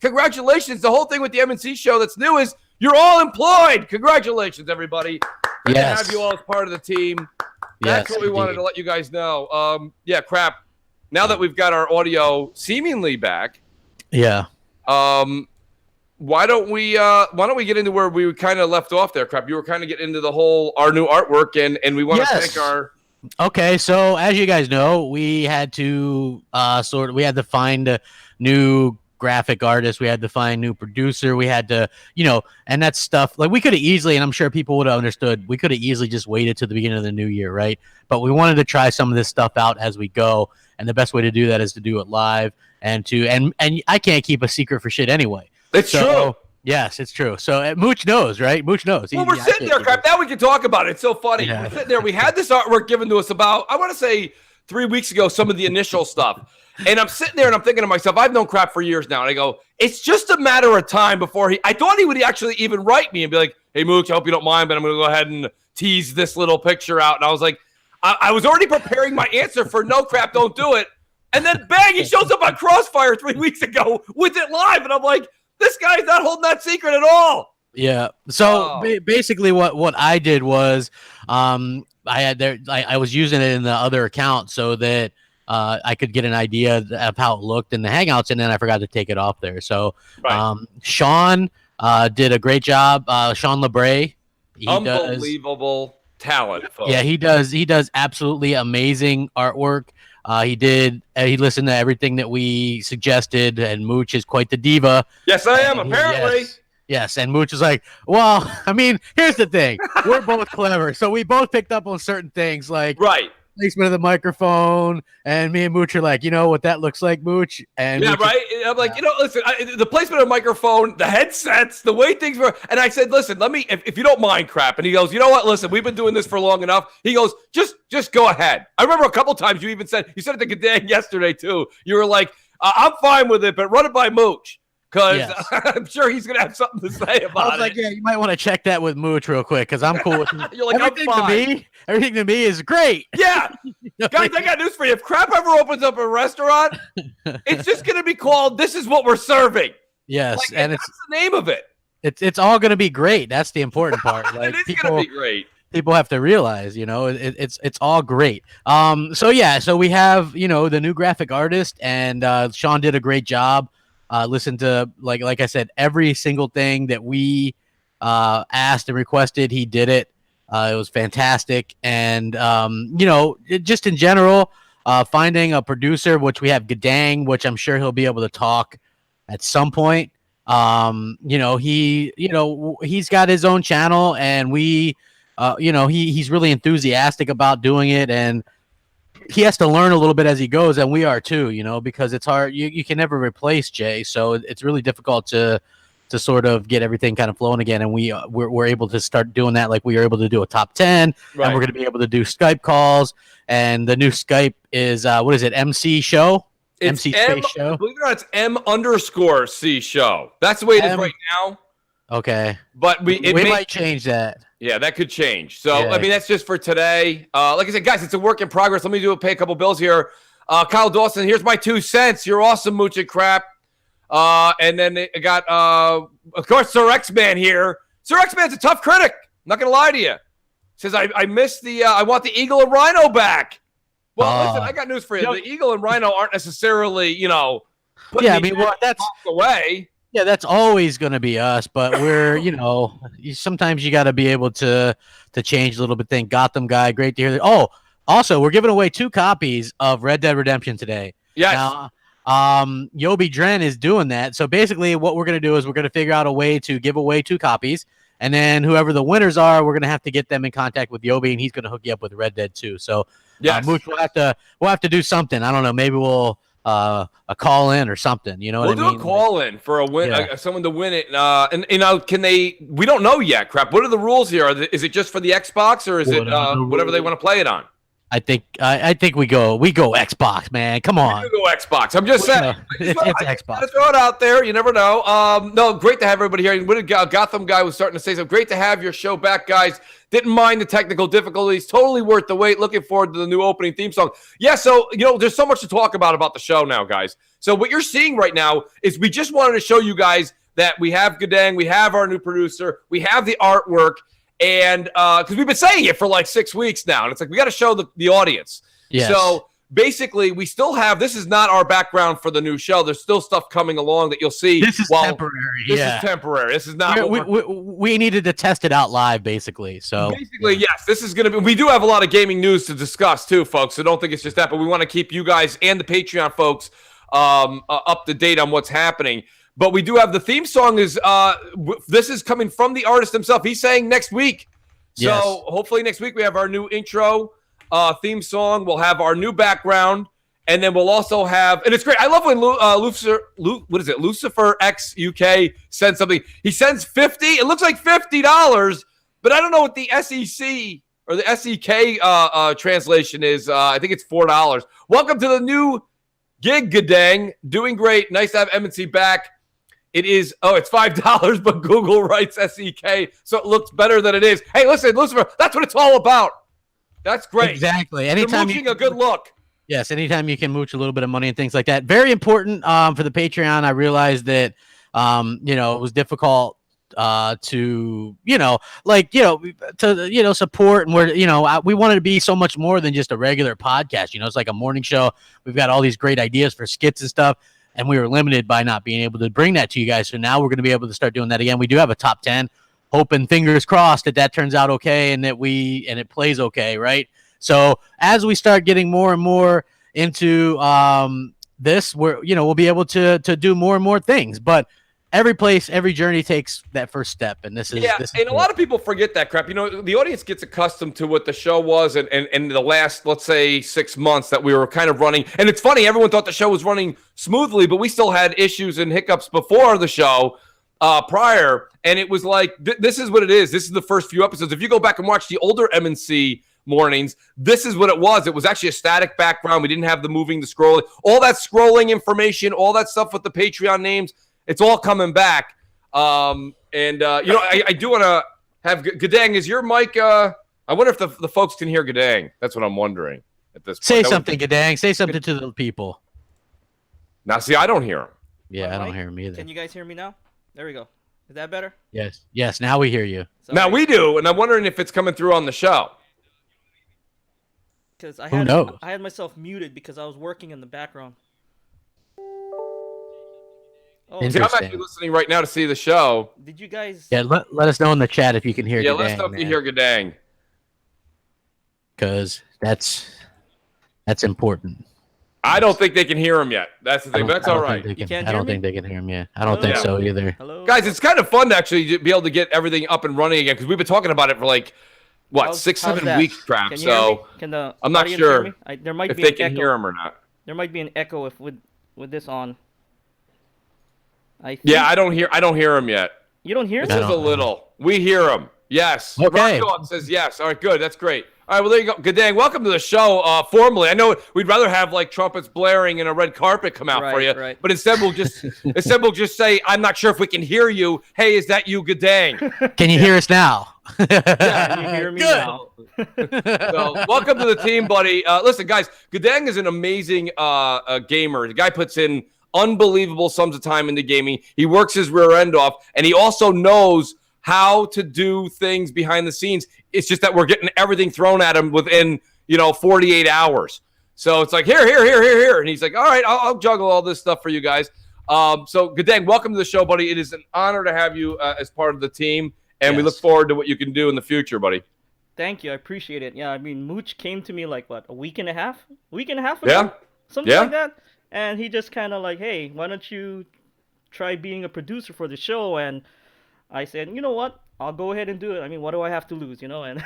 congratulations. The whole thing with the M&C Show that's new is you're all employed. Congratulations, everybody. Good to have you all as part of the team. That's what we wanted to let you guys know. Yeah, Crap. Now that we've got our audio seemingly back, why don't we get into where we kind of left off there, Crap? You were kind of getting into the whole our new artwork, and we want to thank our. Okay, so as you guys know, we had to find a new graphic artist, we had to find new producer, we had to, and that's stuff like we could have easily, and I'm sure people would have understood, we could have easily just waited to the beginning of the new year, right? But we wanted to try some of this stuff out as we go, and the best way to do that is to do it live, and I can't keep a secret for shit anyway. It's true. Yes, it's true. So Mooch knows, right? Mooch knows. Well, we're sitting there, Crap. Now we can talk about it. It's so funny. Yeah. We're sitting there. We had this artwork given to us about, I want to say 3 weeks ago, some of the initial stuff. And I'm sitting there and I'm thinking to myself, I've known Crap for years now. And I go, it's just a matter of time before I thought he would actually even write me and be like, hey, Mooch, I hope you don't mind, but I'm going to go ahead and tease this little picture out. And I was like, I was already preparing my answer for no, Crap, don't do it. And then bang, he shows up on Crossfire 3 weeks ago with it live. And I'm like, this guy's not holding that secret at all. Yeah. So basically what I did was I was using it in the other account so that I could get an idea of how it looked in the Hangouts, and then I forgot to take it off there. So Sean did a great job. Sean LeBray. Unbelievable talent, folks. Yeah, he does absolutely amazing artwork. He listened to everything that we suggested, and Mooch is quite the diva. Yes, I am, apparently. Yes, and Mooch is like, well, I mean, here's the thing. We're both clever, so we both picked up on certain things, like placement of the microphone, and me and Mooch are like, you know what that looks like, Mooch? And yeah, Mooch I'm like, listen, the placement of the microphone, the headsets, the way things were, and I said, listen, let me, if you don't mind, Crap, and he goes, you know what, listen, we've been doing this for long enough. He goes, just go ahead. I remember a couple times you said it to Gadang yesterday too. You were like, I'm fine with it, but run it by Mooch. Because I'm sure he's going to have something to say about it. I was like, yeah, you might want to check that with Mooch real quick, because I'm cool with You're like, everything to me is great. Yeah. Guys, I got news for you. If Crap ever opens up a restaurant, it's just going to be called, This Is What We're Serving. Yes. And that's the name of it. It's all going to be great. That's the important part. Like, it is going to be great. People have to realize, it's all great. So we have, the new graphic artist, and Sean did a great job. Listen to, like I said, every single thing that we asked and requested, he did it. It was fantastic. And, just in general, finding a producer, which we have Gadang, which I'm sure he'll be able to talk at some point. He's got his own channel, and he's really enthusiastic about doing it, and he has to learn a little bit as he goes, and we are too, because it's hard. You can never replace Jay, so it's really difficult to sort of get everything kind of flowing again. And we're able to start doing that, like we were able to do a top 10, and we're going to be able to do Skype calls. And the new Skype is what is it? MC Show. It's MC Space Show. Believe it or not, it's M_C Show. That's the way it is right now. Okay, but we might change that. Yeah, that could change. So, I mean, that's just for today. Like I said, guys, it's a work in progress. Let me pay a couple bills here. Kyle Dawson, here's my 2 cents. You're awesome, Mooch and Crap. And then I got, of course, Sir X-Man here. Sir X-Man's a tough critic. I'm not going to lie to you. Says, I missed I want the Eagle and Rhino back. Well, listen, I got news for you. The Eagle and Rhino aren't necessarily, that's away. Yeah, that's always going to be us, but we're, sometimes you got to be able to change a little bit. Think Gotham guy, great to hear that. Oh, also, we're giving away 2 copies of Red Dead Redemption today. Yes. Now, Yobi Dren is doing that. So basically what we're going to do is we're going to figure out a way to give away 2 copies, and then whoever the winners are, we're going to have to get them in contact with Yobi, and he's going to hook you up with Red Dead 2. So Mooch, we'll have to do something. I don't know, maybe we'll a call in or something, what I mean? We'll do a call in for a win, someone to win it. And can they? We don't know yet. Crap. What are the rules here? Is it just for the Xbox, or is it whatever they want to play it on? I think we go Xbox, man. Come on. You go Xbox. I'm just saying. It's Xbox. Let's throw it out there. You never know. No, great to have everybody here. What Gotham guy was starting to say something. Great to have your show back, guys. Didn't mind the technical difficulties. Totally worth the wait. Looking forward to the new opening theme song. Yeah, so, there's so much to talk about the show now, guys. So what you're seeing right now is we just wanted to show you guys that we have Gadang, we have our new producer, we have the artwork, and because we've been saying it for like 6 weeks now, and it's like we got to show the audience. Yes. So basically, we still have, this is not our background for the new show. There's still stuff coming along that you'll see. This is temporary. This is temporary. This is not we needed to test it out live, basically. So basically, yes, this is going to be, we do have a lot of gaming news to discuss too, folks. So don't think it's just that, but we want to keep you guys and the Patreon folks up to date on what's happening. But we do have the theme song this is coming from the artist himself. He's saying next week. So hopefully next week we have our new intro theme song. We'll have our new background, and then we'll also have, and it's great. I love when Lucifer X UK sends something. He sends 50. It looks like $50, but I don't know what the SEC or the SEK translation is. I think it's $4. Welcome to the new gig, Gadang. Doing great. Nice to have M&C back. It is, it's $5, but Google writes SEK, so it looks better than it is. Hey, listen, Lucifer, that's what it's all about. That's great. Exactly. Anytime you're mooching a good look. Yes, anytime you can mooch a little bit of money and things like that. Very important for the Patreon. I realized that, it was difficult to support, and we wanted to be so much more than just a regular podcast. It's like a morning show. We've got all these great ideas for skits and stuff, and we were limited by not being able to bring that to you guys. So now we're going to be able to start doing that again. We do have a top 10, hoping, fingers crossed, that turns out okay and that it plays okay, right? So as we start getting more and more into this, we'll be able to do more and more things. But every journey takes that first step, and this is and a lot of people forget that crap. The audience gets accustomed to what the show was, and the last, let's say, 6 months that we were kind of running. And it's funny, everyone thought the show was running smoothly, but we still had issues and hiccups before the show, prior. And it was like, this is what it is. This is the first few episodes. If you go back and watch the older M&C mornings, this is what it was. It was actually a static background. We didn't have the moving, the scrolling, all that scrolling information, all that stuff with the Patreon names. It's all coming back. I do want to have Gadang. Is your mic? I wonder if the folks can hear Gadang. That's what I'm wondering at this point. Say something, Gadang. Say something to the people. Now, see, I don't hear him. Yeah, I don't hear him either. Can you guys hear me now? There we go. Is that better? Yes. Now we hear you. Sorry. Now we do, and I'm wondering if it's coming through on the show. Because I had myself muted because I was working in the background. I'm actually listening right now to see the show. Did you guys? Yeah, let us know in the chat if you can hear. Yeah, let us know if you hear Gadang. Because that's important. I don't think they can hear him yet. That's the thing. That's all right. I don't think they can hear him yet. I don't think so either. Hello? Guys, it's kind of fun to actually be able to get everything up and running again, because we've been talking about it for like, 6-7 weeks, Crap. So I'm not sure There might if be they an can echo. hear him or not. There might be an echo with this on. I don't hear him yet. You don't hear him? Just a little. We hear him. Yes. Okay. Rock Dog says yes. All right, good. That's great. All right, well, there you go. Gadang, welcome to the show formally. I know we'd rather have like trumpets blaring and a red carpet come out for you, but instead we'll just say, I'm not sure if we can hear you. Hey, is that you, Gadang? Can you hear us now? Can you hear me now? So, welcome to the team, buddy. Listen, guys, Gadang is an amazing gamer. The guy puts in unbelievable sums of time into gaming. He works his rear end off, and he also knows how to do things behind the scenes. It's just that we're getting everything thrown at him within 48 hours. So it's like here, and he's like, all right, I'll juggle all this stuff for you guys. So Gadang, welcome to the show, buddy. It is an honor to have you as part of the team, and we look forward to what you can do in the future, buddy. Thank you, I appreciate it. Yeah, I mean, Mooch came to me like a week and a half ago, something like that. And he just kind of like, hey, why don't you try being a producer for the show? And I said, you know what? I'll go ahead and do it. I mean, what do I have to lose, And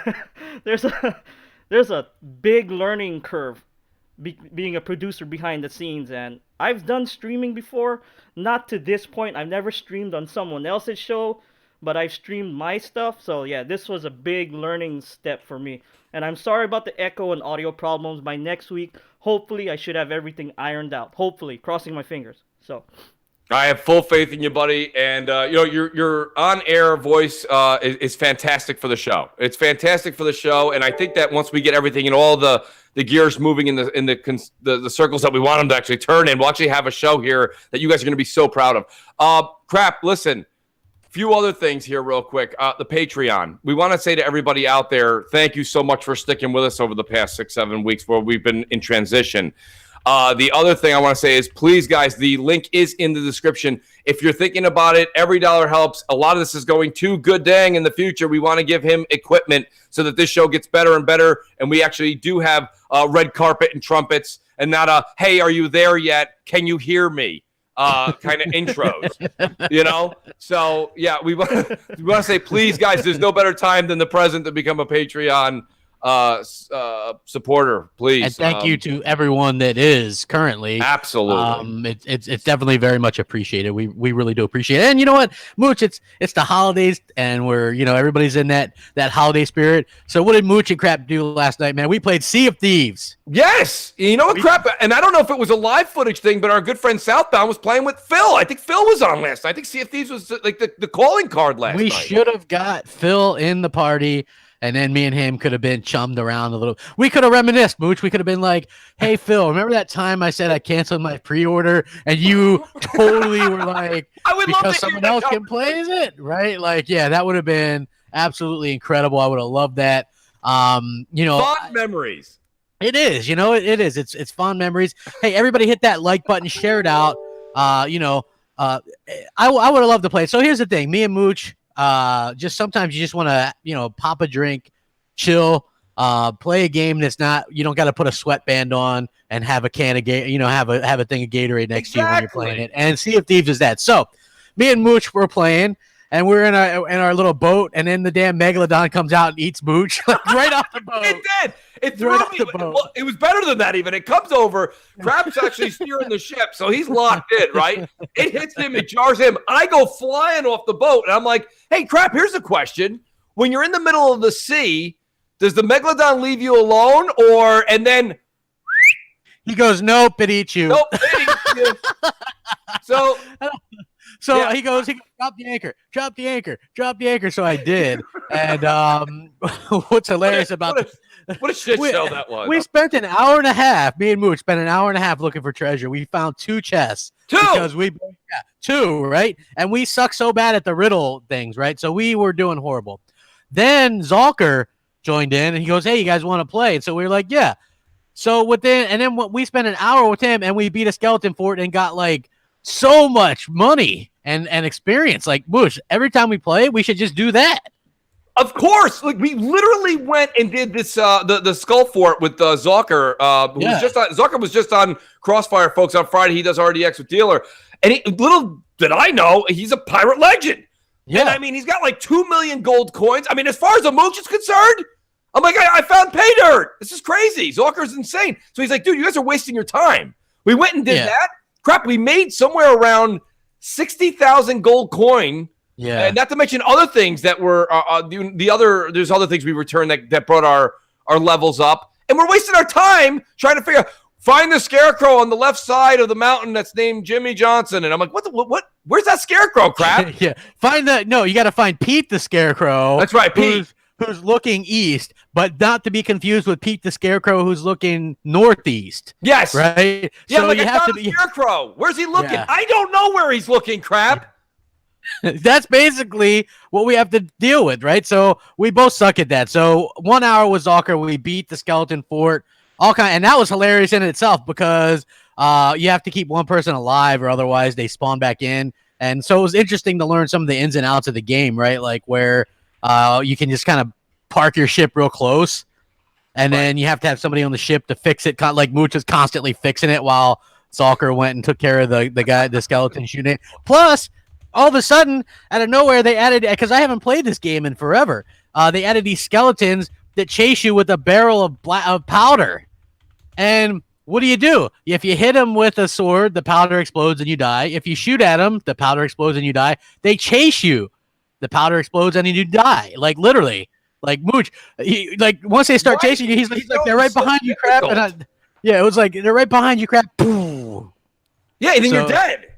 there's a big learning curve being a producer behind the scenes. And I've done streaming before, not to this point. I've never streamed on someone else's show, but I've streamed my stuff. So yeah, this was a big learning step for me. And I'm sorry about the echo and audio problems. By next week, hopefully I should have everything ironed out. Hopefully, crossing my fingers. So I have full faith in you, buddy. And your on-air voice is fantastic for the show. It's fantastic for the show, and I think that once we get everything and all the gears moving in the circles that we want them to actually turn in, we'll actually have a show here that you guys are going to be so proud of. Crap, listen. Few other things here real quick. The Patreon. We want to say to everybody out there, thank you so much for sticking with us over the past 6-7 weeks where we've been in transition. The other thing I want to say is, please, guys, the link is in the description. If you're thinking about it, every dollar helps. A lot of this is going to Good Dang in the future. We want to give him equipment so that this show gets better and better, and we actually do have red carpet and trumpets and not a, hey, are you there yet? Can you hear me? Kind of intros, So yeah, we want to say, please, guys, there's no better time than the present to become a Patreon supporter, please. And thank you to everyone that is currently. Absolutely. It's definitely very much appreciated. We really do appreciate it. And you know what, Mooch, it's the holidays, and we're everybody's in that holiday spirit. So what did Mooch and Crap do last night, man? We played Sea of Thieves. Yes. You know what, Crap? And I don't know if it was a live footage thing, but our good friend Southbound was playing with Phil. I think Phil was on last night. I think Sea of Thieves was like the calling card last night. We should have got Phil in the party. And then me and him could have been chummed around a little. We could have reminisced, Mooch. We could have been like, hey, Phil, remember that time I said I canceled my pre-order? And you totally were like, because someone else can play it, right? Like, yeah, that would have been absolutely incredible. I would have loved that. Fond memories. It is. It is. It's fond memories. Hey, everybody hit that like button, share it out. I would have loved to play. So here's the thing. Me and Mooch, just sometimes you just want to pop a drink, chill, play a game that's not, you don't got to put a sweatband on and have a can of have a thing of Gatorade next to you when you're playing it. And Sea of Thieves is that. So me and Mooch were playing, and we're in our little boat, and then the damn Megalodon comes out and eats Mooch right off the boat. It did. It threw me. Well, it was better than that even. It comes over. Crab's actually steering the ship, so he's locked in, right? It hits him. It jars him. I go flying off the boat, and I'm like, hey, Crab, here's a question. When you're in the middle of the sea, does the Megalodon leave you alone, and then... He goes, nope, it eats you. Nope, it eats you. So yeah. he goes, drop the anchor. So I did. And what's hilarious about this? What a shit show that was. We spent an hour and a half, me and Mooch spent an hour and a half looking for treasure. We found 2 chests. 2? Because 2, right? And we suck so bad at the riddle things, right? So we were doing horrible. Then Zalker joined in, and he goes, hey, you guys want to play? And so we were like, yeah. So then we spent an hour with him, and we beat a skeleton fort and got like so much money and experience. Like, Mooch, every time we play, we should just do that. Of course, like we literally went and did this the skull fort with Zucker. Zucker was just on Crossfire, folks, on Friday. He does RDX with Dealer, and little did I know he's a pirate legend. Yeah, and I mean he's got like 2 million gold coins. I mean, as far as the Mooch is concerned, I'm like I found pay dirt. This is crazy. Zucker's insane. So he's like, dude, you guys are wasting your time. We went and did that. Crap, we made somewhere around 60,000 gold coin. Yeah, and not to mention other things that were there's other things we returned that brought our levels up, and we're wasting our time trying to find the scarecrow on the left side of the mountain that's named Jimmy Johnson, and I'm like, what? Where's that scarecrow, Crap? Yeah, you got to find Pete the Scarecrow. That's right, Pete, who's looking east, but not to be confused with Pete the Scarecrow who's looking northeast. Yes, right. Yeah, so you have to be Scarecrow. Where's he looking? Yeah. I don't know where he's looking, Crap. That's basically what we have to deal with, right? So we both suck at that. So 1 hour with Zalker, we beat the skeleton fort, and that was hilarious in itself because you have to keep one person alive or otherwise they spawn back in. And so it was interesting to learn some of the ins and outs of the game, right? Like where you can just kind of park your ship real close, and then you have to have somebody on the ship to fix it. Like Mooch is constantly fixing it while Zalker went and took care of the skeleton shooting. Plus, all of a sudden, out of nowhere, they added, because I haven't played this game in forever, they added these skeletons that chase you with a barrel of powder. And what do? If you hit them with a sword, the powder explodes and you die. If you shoot at them, the powder explodes and you die. They chase you. the powder explodes and you die. Like literally, like Mooch. Once they start chasing you, he's like they're right behind you, Crap. And it was like they're right behind you, Crap. Boom. Yeah, and then you're dead.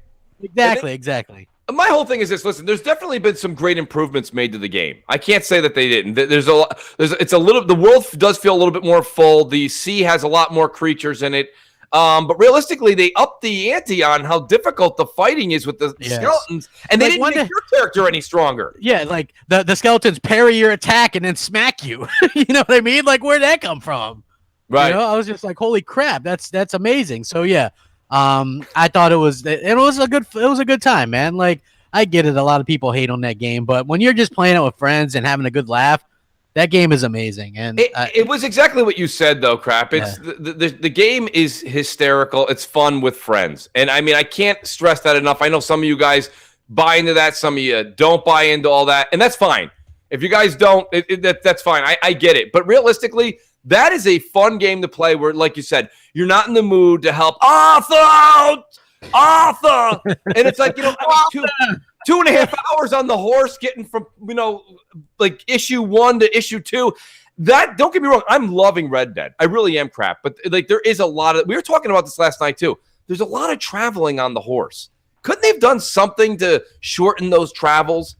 Exactly. My whole thing is this. Listen, there's definitely been some great improvements made to the game. I can't say that they didn't. The world does feel a little bit more full. The sea has a lot more creatures in it. But realistically, they upped the ante on how difficult the fighting is with the skeletons, and they didn't make your character any stronger. Yeah, like the skeletons parry your attack and then smack you. You know what I mean? Like, where'd that come from? Right. You know, I was just like, holy crap, that's amazing. So yeah. I thought it was a good time, man. Like, I get it, a lot of people hate on that game, but when you're just playing it with friends and having a good laugh, that game is amazing. And it was exactly what you said, though, Crap. It's the game is hysterical. It's fun with friends, and I mean, I can't stress that enough. I know some of you guys buy into that, some of you don't buy into all that, and that's fine. If you guys don't, that's fine. I get it, but realistically, that is a fun game to play where, like you said, you're not in the mood to help Arthur, and it's like, I mean, 2.5 hours on the horse getting from, like issue 1 to issue 2. That, don't get me wrong, I'm loving Red Dead. I really am, Crap. But like, there is a lot of, we were talking about this last night too. There's a lot of traveling on the horse. Couldn't they have done something to shorten those travels?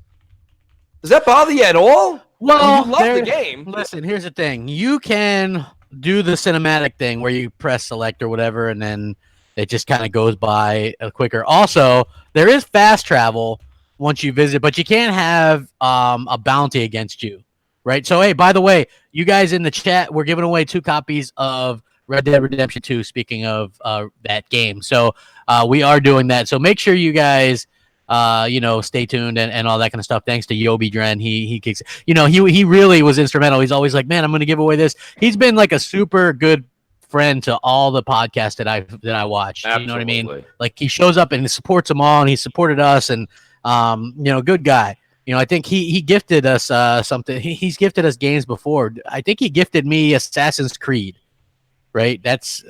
Does that bother you at all? Well, you love the game. Listen, here's the thing. You can do the cinematic thing where you press select or whatever, and then it just kind of goes by quicker. Also, there is fast travel once you visit, but you can't have a bounty against you, right? So, hey, by the way, you guys in the chat, we're giving away 2 copies of Red Dead Redemption 2, speaking of that game. So we are doing that. So make sure you guys stay tuned and all that kind of stuff. Thanks to Yobi Dren. He kicks, he really was instrumental. He's always like, man, I'm going to give away this. He's been like a super good friend to all the podcasts that I watch. Absolutely. You know what I mean? Like, he shows up and he supports them all, and he supported us, and good guy. I think he gifted us something. He's gifted us games before. I think he gifted me Assassin's Creed. Right, that's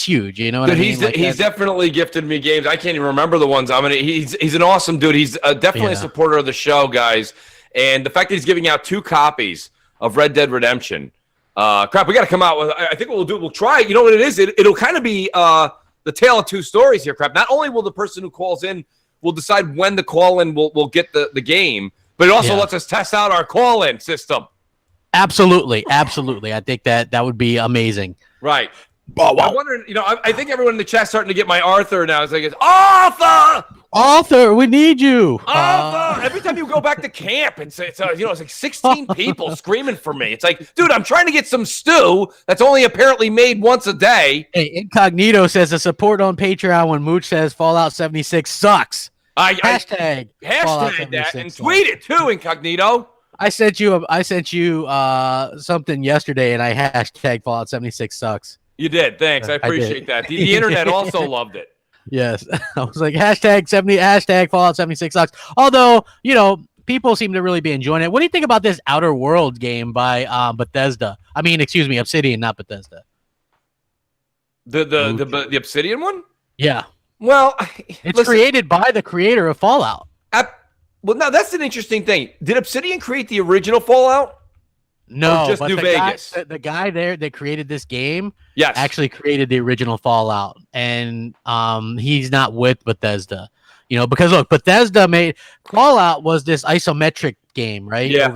huge. You know what I mean? He's definitely gifted me games. I can't even remember the ones. He's an awesome dude. He's definitely a supporter of the show, guys. And the fact that he's giving out 2 copies of Red Dead Redemption, Crap, we got to come out with. I think what we'll do, we'll try. You know what it is? It'll kind of be the tale of 2 stories here, Crap. Not only will the person who calls in will decide when the call in will get the game, but it also lets us test out our call in system. Absolutely. I think that would be amazing. Right. I'm wondering, I think everyone in the chat's starting to get my Arthur now. It's like, Arthur, we need you. Arthur. Every time you go back to camp, it's like 16 people screaming for me. It's like, dude, I'm trying to get some stew that's only apparently made once a day. Hey, Incognito says the support on Patreon when Mooch says Fallout 76 sucks. Hashtag that and tweet it too, Incognito. I sent you something yesterday, and I hashtag Fallout 76 sucks. You did. Thanks. I appreciate that. The internet also loved it. Yes. I was like, hashtag Fallout 76 sucks. Although, people seem to really be enjoying it. What do you think about this Outer World game by Bethesda? I mean, excuse me, Obsidian, not Bethesda. The Obsidian one? Yeah. Well, it's created by the creator of Fallout. Well, now that's an interesting thing. Did Obsidian create the original Fallout? No, or just New Vegas. The guy there that created this game, yes, actually created the original Fallout, and he's not with Bethesda. Because look, Bethesda made Fallout was this isometric game, right? Yeah.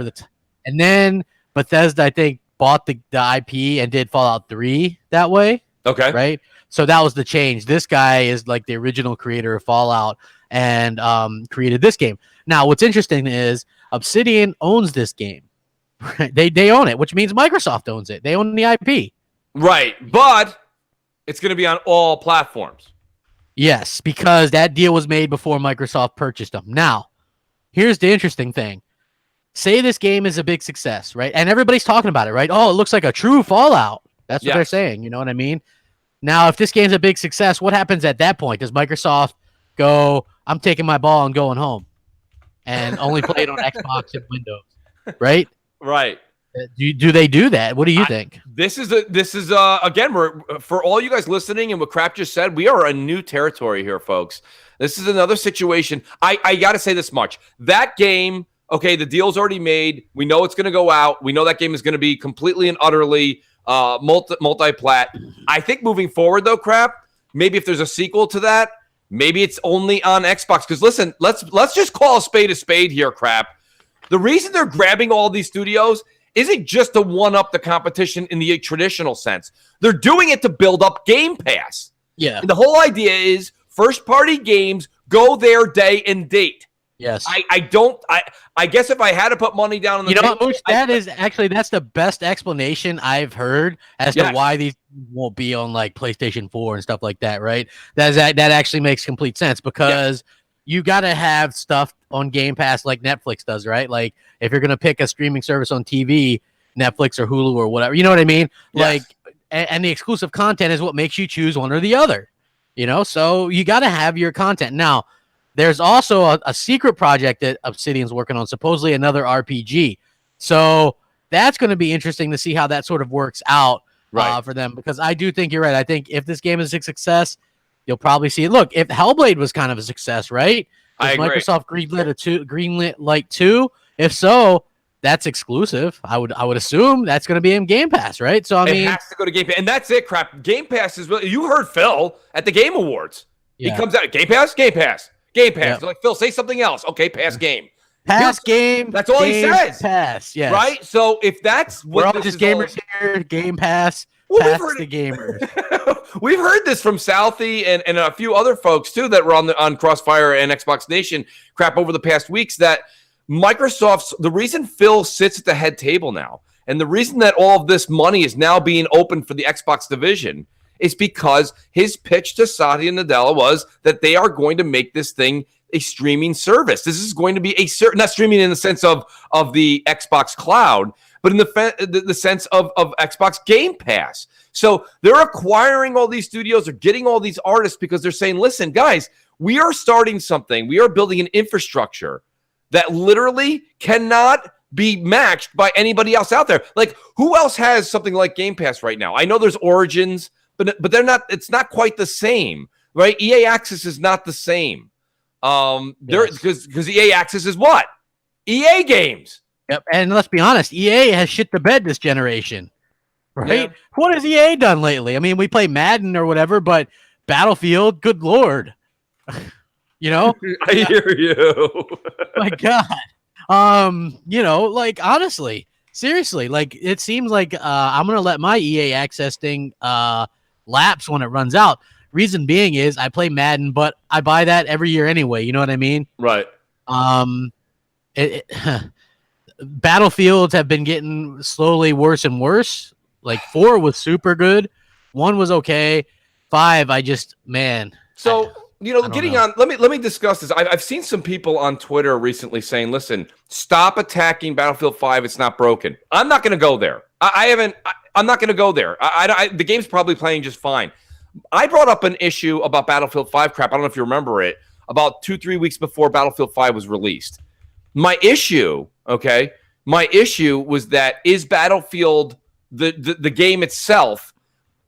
And then Bethesda, I think, bought the IP and did Fallout 3 that way. Okay. Right. So that was the change. This guy is like the original creator of Fallout and created this game. Now, what's interesting is Obsidian owns this game. They own it, which means Microsoft owns it. They own the IP. Right, but it's going to be on all platforms. Yes, because that deal was made before Microsoft purchased them. Now, here's the interesting thing. Say this game is a big success, right? And everybody's talking about it, right? Oh, it looks like a true Fallout. That's what they're saying. You know what I mean? Now, if this game's a big success, what happens at that point? Does Microsoft go, I'm taking my ball and going home and only play it on Xbox and Windows, right? Right. Do they do that? What do you think? This is again, for all you guys listening and what Crap just said, we are a new territory here, folks. This is another situation. I got to say this much. That game, Okay, the deal's already made. We know it's going to go out. We know that game is going to be completely and utterly multi-plat. I think moving forward, though, Crap, maybe if there's a sequel to that, maybe it's only on Xbox. Because listen, let's just call a spade here, Crap. The reason they're grabbing all these studios isn't just to one-up the competition in the traditional sense. They're doing it to build up Game Pass. Yeah. And the whole idea is first-party games go there day and date. Yes. I guess if I had to put money down on the table, Mooch, that's the best explanation I've heard as to why these won't be on like PlayStation 4 and stuff like that, right? That actually makes complete sense because you got to have stuff on Game Pass like Netflix does, right? Like if you're going to pick a streaming service on TV, Netflix or Hulu or whatever, you know what I mean? Yes. Like, and the exclusive content is what makes you choose one or the other, you know? So you got to have your content. Now, there's also a secret project that Obsidian's working on, supposedly another RPG. So that's going to be interesting to see how that sort of works out for them, because I do think you're right. I think if this game is a success, you'll probably see it. Look, if Hellblade was kind of a success, right? I agree. Microsoft greenlit like 2? If so, that's exclusive. I would assume that's going to be in Game Pass, right? So I mean, it has to go to Game Pass, and that's it. Crap. Game Pass is really. You heard Phil at the Game Awards. Yeah. He comes out Game Pass. Game Pass. Yep. They're like, Phil, say something else. Okay, pass game. Pass game. That's all he says. Pass. Yes. Right. So if that's what we're all just gamers here, Game Pass. Pass the gamers. We've heard this from Southie and a few other folks too that were on Crossfire and Xbox Nation Crap over the past weeks, that the reason Phil sits at the head table now, and the reason that all of this money is now being opened for the Xbox division, is because his pitch to Satya Nadella was that they are going to make this thing a streaming service. This is going to be not streaming in the sense of the Xbox cloud, but in the sense of Xbox Game Pass. So they're acquiring all these studios, they're getting all these artists because they're saying, listen, guys, we are starting something. We are building an infrastructure that literally cannot be matched by anybody else out there. Like, who else has something like Game Pass right now? I know there's Origins, but they're not. It's not quite the same, right? EA Access is not the same. Because EA Access is what? EA games. Yep. And let's be honest, EA has shit the bed this generation, right? Yeah. What has EA done lately? I mean, we play Madden or whatever, but Battlefield, good Lord. You know? I hear you. My God. You know, like, honestly, seriously, like, it seems like I'm going to let my EA Access thing lapse when it runs out. Reason being is I play Madden, but I buy that every year anyway. You know what I mean? Right. Battlefields have been getting slowly worse and worse. Like 4 was super good. 1 was okay. 5, So, getting on, let me discuss this. I've seen some people on Twitter recently saying, listen, stop attacking Battlefield 5. It's not broken. I'm not going to go there. I'm not going to go there. The game's probably playing just fine. I brought up an issue about Battlefield 5 Crap. I don't know if you remember it, about 2-3 weeks before Battlefield 5 was released. My issue was that is Battlefield, the game itself,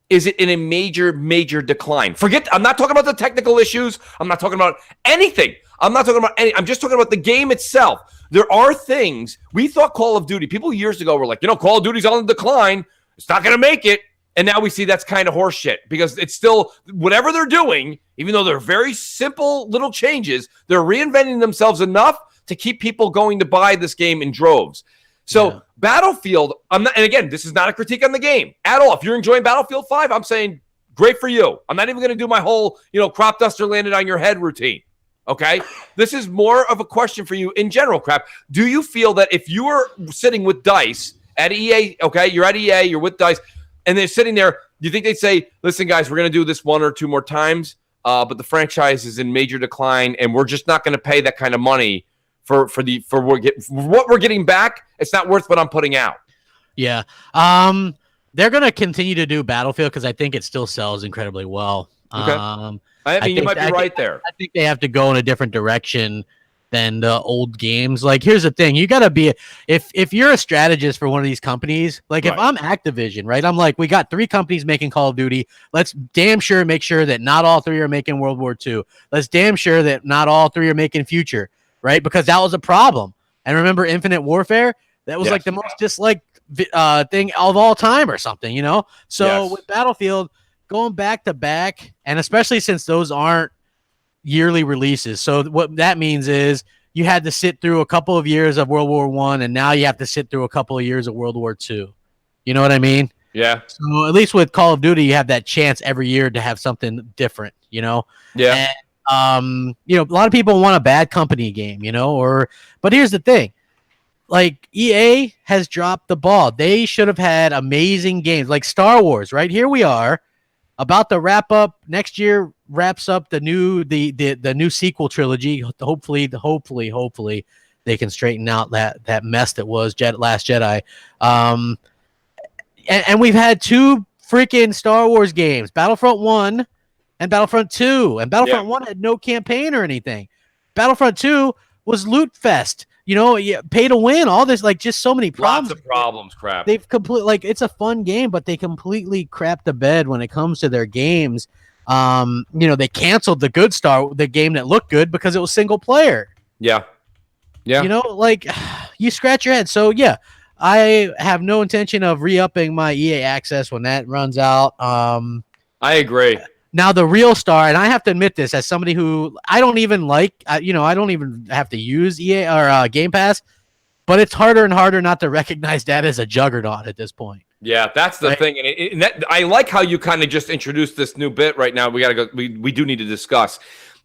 is it in a major decline? I'm not talking about the technical issues. I'm not talking about anything. I'm just talking about the game itself. There are things, we thought Call of Duty, people years ago were like, Call of Duty's on the decline. It's not going to make it. And now we see that's kind of horseshit because it's still, whatever they're doing, even though they're very simple little changes, they're reinventing themselves enough to keep people going to buy this game in droves. So Battlefield, and again, this is not a critique on the game at all. If you're enjoying Battlefield 5, I'm saying great for you. I'm not even going to do my whole, crop duster landed on your head routine. Okay? This is more of a question for you in general, Crap. Do you feel that if you were sitting with DICE at EA, okay, you're at EA, you're with DICE, and they're sitting there, do you think they'd say, listen, guys, we're going to do this 1 or 2 more times, but the franchise is in major decline, and we're just not going to pay that kind of money for what we're getting back? It's not worth what I'm putting out. Yeah. They're going to continue to do Battlefield because I think it still sells incredibly well. Okay. You might be right there. I think they have to go in a different direction than the old games. Like, here's the thing. You got to be, if you're a strategist for one of these companies, like if I'm Activision, right, I'm like, we got 3 companies making Call of Duty. Let's damn sure make sure that not all 3 are making World War II. Let's damn sure that not all 3 are making Future, right? Because that was a problem. And remember Infinite Warfare? That was like the most disliked thing of all time or something, you know? So with Battlefield going back to back, and especially since those aren't yearly releases. So what that means is you had to sit through a couple of years of World War I, and now you have to sit through a couple of years of World War II. You know what I mean? Yeah. So at least with Call of Duty, you have that chance every year to have something different, you know? Yeah. And, you know, a lot of people want a bad company game, you know, but here's the thing. Like, EA has dropped the ball. They should have had amazing games like Star Wars, right? Here we are about to wrap up. Next year wraps up the new sequel trilogy. Hopefully they can straighten out that mess that was Last Jedi. And we've had 2 freaking Star Wars games, Battlefront 1 and Battlefront 2. And Battlefront 1 had no campaign or anything. Battlefront 2 was loot fest. You know, pay to win, all this, like, just so many problems. Lots of problems, crap. They've like, it's a fun game, but they completely crap the bed when it comes to their games. You know, they canceled the game that looked good because it was single player. Yeah. Yeah. You know, like, you scratch your head. So, yeah, I have no intention of re-upping my EA access when that runs out. I agree. Now, the real star, and I have to admit this as somebody who I don't even like, you know, I don't even have to use EA or Game Pass, but it's harder and harder not to recognize that as a juggernaut at this point. Yeah, that's the thing. And I like how you kind of just introduced this new bit right now. We got to go. We do need to discuss.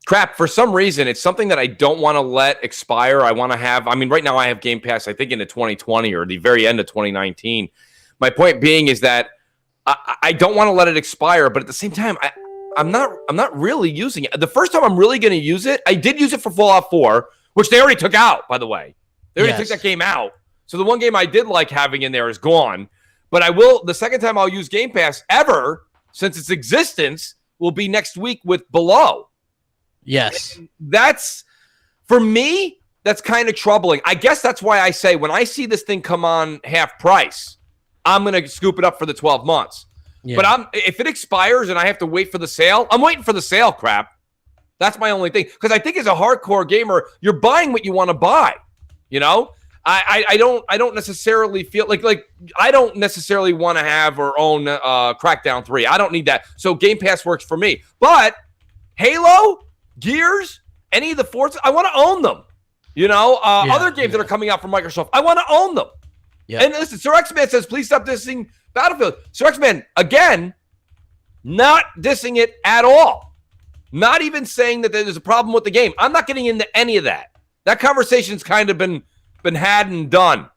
Crap, for some reason, it's something that I don't want to let expire. I want to have, I mean, right now I have Game Pass, I think, into 2020 or the very end of 2019. My point being is that I don't want to let it expire, but at the same time, I'm not really using it. The first time I'm really going to use it, I did use it for Fallout 4, which they already took out, by the way. They already took that game out. So the one game I did like having in there is gone. But I will, the second time I'll use Game Pass ever since its existence will be next week with Below. Yes. And that's, for me, that's kind of troubling. I guess that's why I say when I see this thing come on half price, I'm going to scoop it up for the 12 months. Yeah. But if it expires and I have to wait for the sale, I'm waiting for the sale, crap. That's my only thing. Because I think as a hardcore gamer, you're buying what you want to buy. You know? I don't necessarily feel like I don't necessarily want to have or own Crackdown 3. I don't need that. So Game Pass works for me. But Halo, Gears, any of the Forza, I want to own them. You know, other games that are coming out from Microsoft, I want to own them. Yeah. And listen, Sir X-Man says, please stop dissing Battlefield. Sir X-Man, again, not dissing it at all. Not even saying that there's a problem with the game. I'm not getting into any of that. That conversation's kind of been had and done.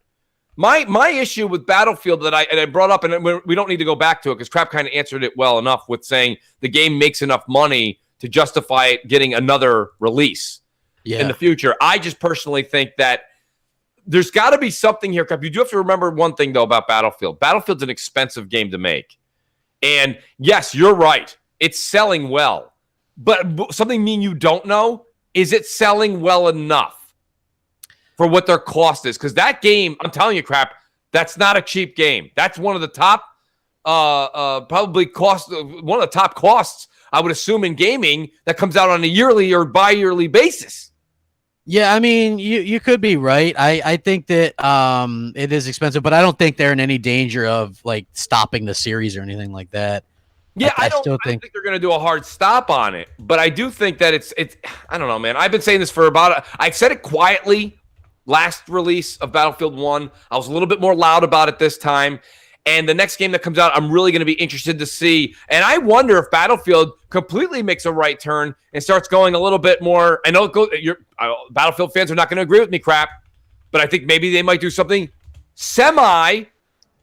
My issue with Battlefield that I brought up, and we don't need to go back to it because Crap kind of answered it well enough with saying the game makes enough money to justify it getting another release in the future. I just personally think that there's got to be something here, Crap. You do have to remember one thing, though, about Battlefield. Battlefield's an expensive game to make. And, yes, you're right. It's selling well. But something me and you don't know, is it selling well enough for what their cost is? Because that game, I'm telling you, Crap, that's not a cheap game. That's one of the top, probably one of the top costs, I would assume, in gaming that comes out on a yearly or bi-yearly basis. Yeah, I mean, you could be right. I think that it is expensive, but I don't think they're in any danger of like stopping the series or anything like that. Yeah, I don't think they're going to do a hard stop on it, but I do think that it's I don't know, man. I've been saying this for I said it quietly last release of Battlefield 1. I was a little bit more loud about it this time. And the next game that comes out, I'm really going to be interested to see. And I wonder if Battlefield completely makes a right turn and starts going a little bit more. I know Battlefield fans are not going to agree with me, Crap, but I think maybe they might do something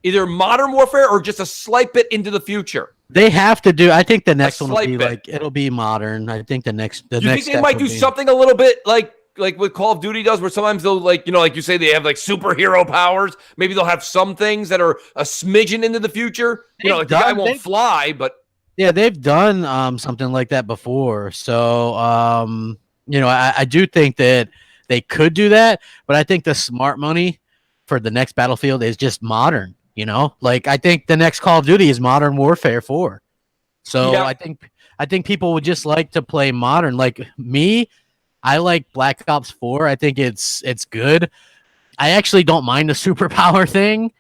either Modern Warfare or just a slight bit into the future. They have to do. I think the next one will be it'll be modern. I think the next. You think they might do something a little bit like what Call of Duty does, where sometimes they'll like you say, they have like superhero powers. Maybe they'll have some things that are a smidgen into the future. The guy won't fly, but yeah, they've done something like that before. So I do think that they could do that, but I think the smart money for the next Battlefield is just modern. I think the next Call of Duty is Modern Warfare 4. So yeah. I think people would just like to play modern. Like me, I like Black Ops 4. I think it's good. I actually don't mind the superpower thing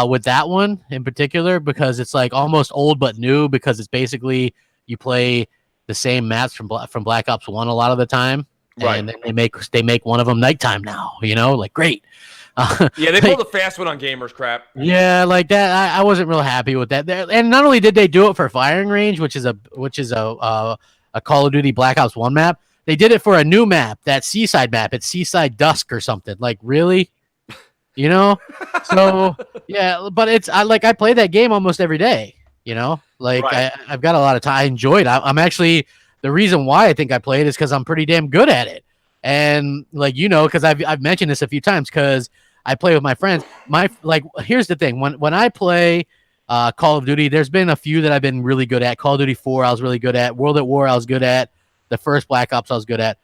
with that one in particular, because it's like almost old but new, because it's basically you play the same maps from Black Ops 1 a lot of the time. Right. And then they make one of them nighttime now, like great. Yeah, they pulled a fast one on gamers, crap. Yeah, like that. I wasn't real happy with that. And not only did they do it for firing range, which is a Call of Duty Black Ops 1 map, they did it for a new map, that Seaside map. It's Seaside Dusk or something. Like, really? So yeah, but I play that game almost every day. Like right. I've got a lot of time. I enjoyed. I'm actually, the reason why I think I played is because I'm pretty damn good at it. And like because I've mentioned this a few times, because I play with my friends. Here's the thing: when I play Call of Duty, there's been a few that I've been really good at. Call of Duty 4, I was really good at. World at War, I was good at. The first Black Ops, I was good at.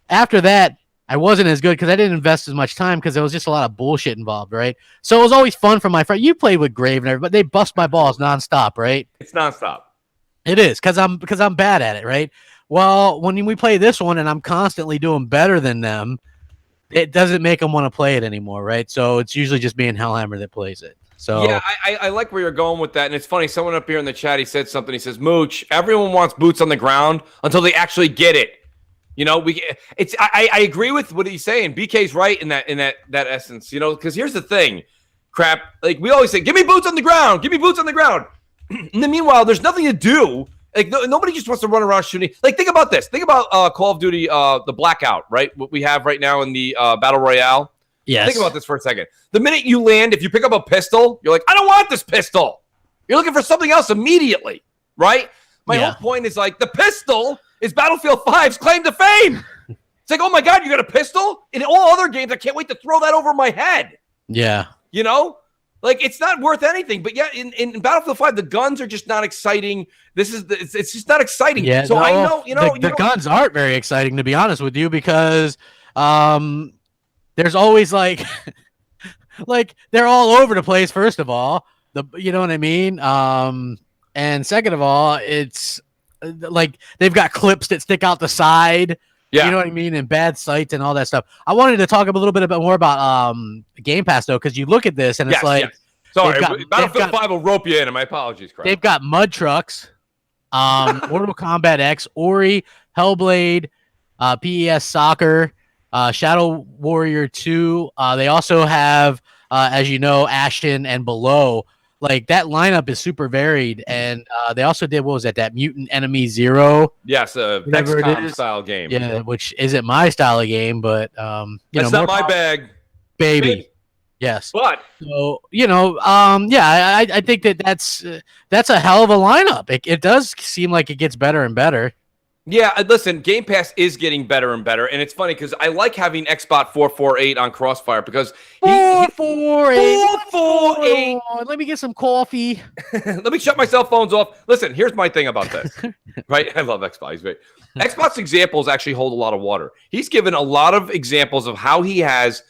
After that, I wasn't as good because I didn't invest as much time, because there was just a lot of bullshit involved, right? So it was always fun for my friend. You played with Grave and everybody, but they bust my balls nonstop, right? It's nonstop. It is, because I'm bad at it, right? Well, when we play this one and I'm constantly doing better than them, it doesn't make them want to play it anymore, right? So it's usually just me and Hellhammer that plays it. So yeah, I like where you're going with that. And it's funny, someone up here in the chat, he said something. He says, Mooch, everyone wants boots on the ground until they actually get it. I agree with what he's saying. BK's right in that essence, because here's the thing, crap. Like we always say, give me boots on the ground, give me boots on the ground. And then meanwhile, there's nothing to do. Like nobody just wants to run around shooting. Like think about this. Think about Call of Duty, the Blackout, right? What we have right now in the Battle Royale. Yes. Think about this for a second. The minute you land, if you pick up a pistol, you're like, I don't want this pistol. You're looking for something else immediately, right? My whole point is like the pistol is Battlefield 5's claim to fame. It's like, oh my God, you got a pistol? In all other games, I can't wait to throw that over my head. Yeah. Like it's not worth anything. But yeah, in Battlefield 5, the guns are just not exciting. It's just not exciting. Yeah, so I know, the guns aren't very exciting, to be honest with you, because there's always like they're all over the place. First of all, you know what I mean? And second of all, it's like they've got clips that stick out the side. Yeah. You know what I mean? And bad sights and all that stuff. I wanted to talk a little bit more about Game Pass, though, because you look at this and it's Sorry, Battlefield 5 will rope you in, and my apologies, Craig. They've got mud trucks, Mortal Kombat X, Ori, Hellblade, PES Soccer, Shadow Warrior 2. They also have, as you know, Ashton and Below. Like that lineup is super varied, and they also did, what was that Mutant Enemy Zero? Yes, XCOM style game. Yeah, which isn't my style of game, but that's not my bag, baby. Yes, but so I think that's a hell of a lineup. It does seem like it gets better and better. Yeah, listen, Game Pass is getting better and better, and it's funny because I like having Xbot 448 on Crossfire because 448. Let me get some coffee. Let me shut my cell phones off. Listen, here's my thing about this. Right? I love Xbot. He's great. Xbot's examples actually hold a lot of water. He's given a lot of examples of how he has,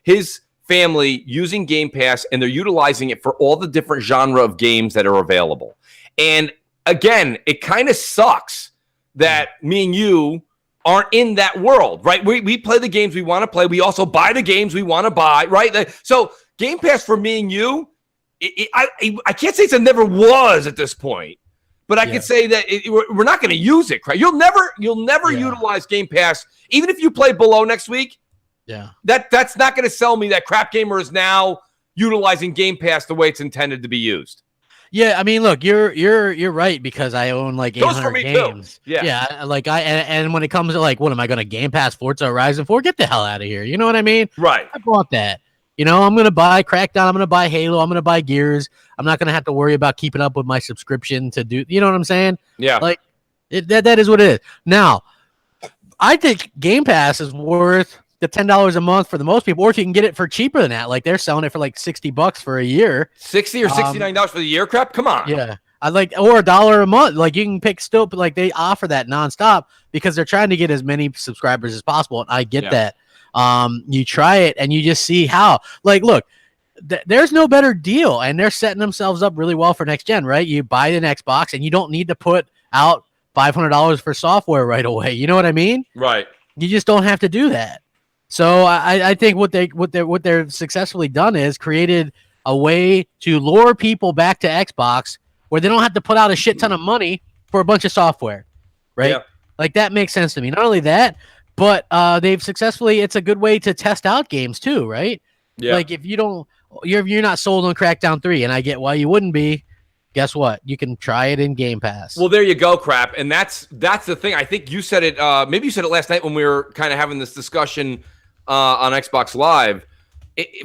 his family using Game Pass, and they're utilizing it for all the different genre of games that are available. And again, it kind of sucks that me and you aren't in that world, right? We play the games we want to play. We also buy the games we want to buy, right? So Game Pass for me and you, I can't say it's a never was at this point, but I can say that we're not going to use it, right? You'll never utilize Game Pass, even if you play Below next week. Yeah, that's not going to sell me that CrapGamer is now utilizing Game Pass the way it's intended to be used. Yeah, I mean, look, you're right, because I own like 800 games. Too. Yeah, like and when it comes to like, what am I going to Game Pass Forza Horizon 4? Get the hell out of here. You know what I mean? Right. I bought that. I'm going to buy Crackdown. I'm going to buy Halo. I'm going to buy Gears. I'm not going to have to worry about keeping up with my subscription to do. You know what I'm saying? Yeah. Like that is what it is. Now, I think Game Pass is worth the $10 a month for the most people, or if you can get it for cheaper than that, like they're selling it for like $60 for a year, $60 or $69 for the year. Crap, come on. Yeah, or $1 a month. Like you can pick still, but like they offer that nonstop because they're trying to get as many subscribers as possible. And I get that. You try it and you just see how. Like, look, there's no better deal, and they're setting themselves up really well for next gen, right? You buy an Xbox, and you don't need to put out $500 for software right away. You know what I mean? Right. You just don't have to do that. So I think what they're successfully done is created a way to lure people back to Xbox where they don't have to put out a shit ton of money for a bunch of software, right? Yeah. Like that makes sense to me. Not only that, but they've successfully. It's a good way to test out games too, right? Yeah. Like if you're not sold on Crackdown 3, and I get why you wouldn't be. Guess what? You can try it in Game Pass. Well, there you go, Crap. And that's the thing. I think you said it. Maybe you said it last night when we were kind of having this discussion on Xbox Live.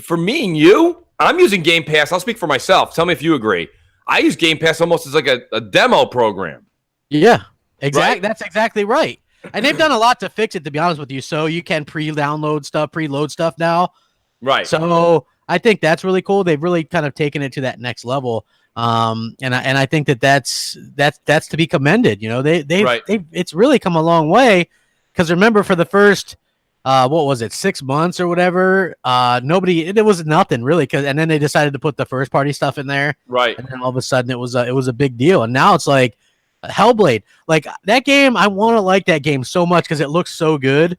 For me and you, I'm using Game Pass. I'll speak for myself. Tell me if you agree. I use Game Pass almost as like a demo program. Yeah, exactly. Right? That's exactly right. And they've done a lot to fix it, to be honest with you. So you can preload stuff now. Right. So I think that's really cool. They've really kind of taken it to that next level. And I think that's to be commended. You know, it's really come a long way, because remember, for the first what was it, 6 months or whatever, it was nothing really, and then they decided to put the first party stuff in there, right? And then all of a sudden it was a big deal, and now it's like Hellblade, like that game. I want to like that game so much because it looks so good.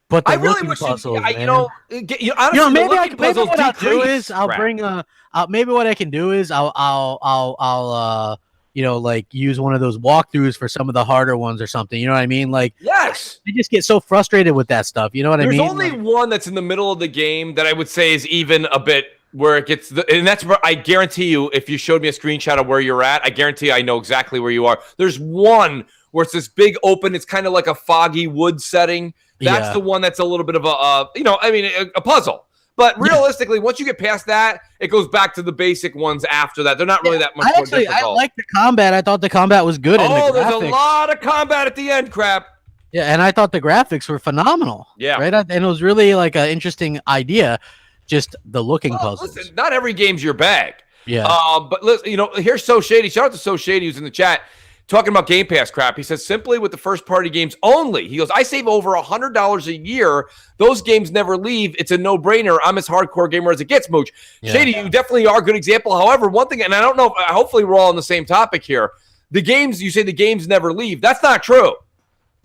But the looking puzzles, honestly, maybe what I'll do is I'll bring maybe what I can do is I'll like use one of those walkthroughs for some of the harder ones or something. You know what I mean? Like, yes, I just get so frustrated with that stuff. You know what I mean? There's only one that's in the middle of the game that I would say is even a bit where it gets, and that's where I guarantee you, if you showed me a screenshot of where you're at, I guarantee I know exactly where you are. There's one where it's this big open, it's kind of like a foggy wood setting. That's the one that's a little bit of a puzzle. But realistically, once you get past that, it goes back to the basic ones after that. They're not really that much more difficult. I like the combat. I thought the combat was good. Oh, there's a lot of combat at the end, Crap. Yeah, and I thought the graphics were phenomenal. Yeah. Right? And it was really like an interesting idea, just the looking puzzles. Listen, not every game's your bag. Yeah. But listen, here's So Shady. Shout out to So Shady who's in the chat. Talking about Game Pass, Crap. He says, simply with the first-party games only. He goes, I save over $100 a year. Those games never leave. It's a no-brainer. I'm as hardcore gamer as it gets, Mooch. Yeah. Shady, you definitely are a good example. However, one thing, and I don't know, hopefully we're all on the same topic here. The games, you say the games never leave. That's not true.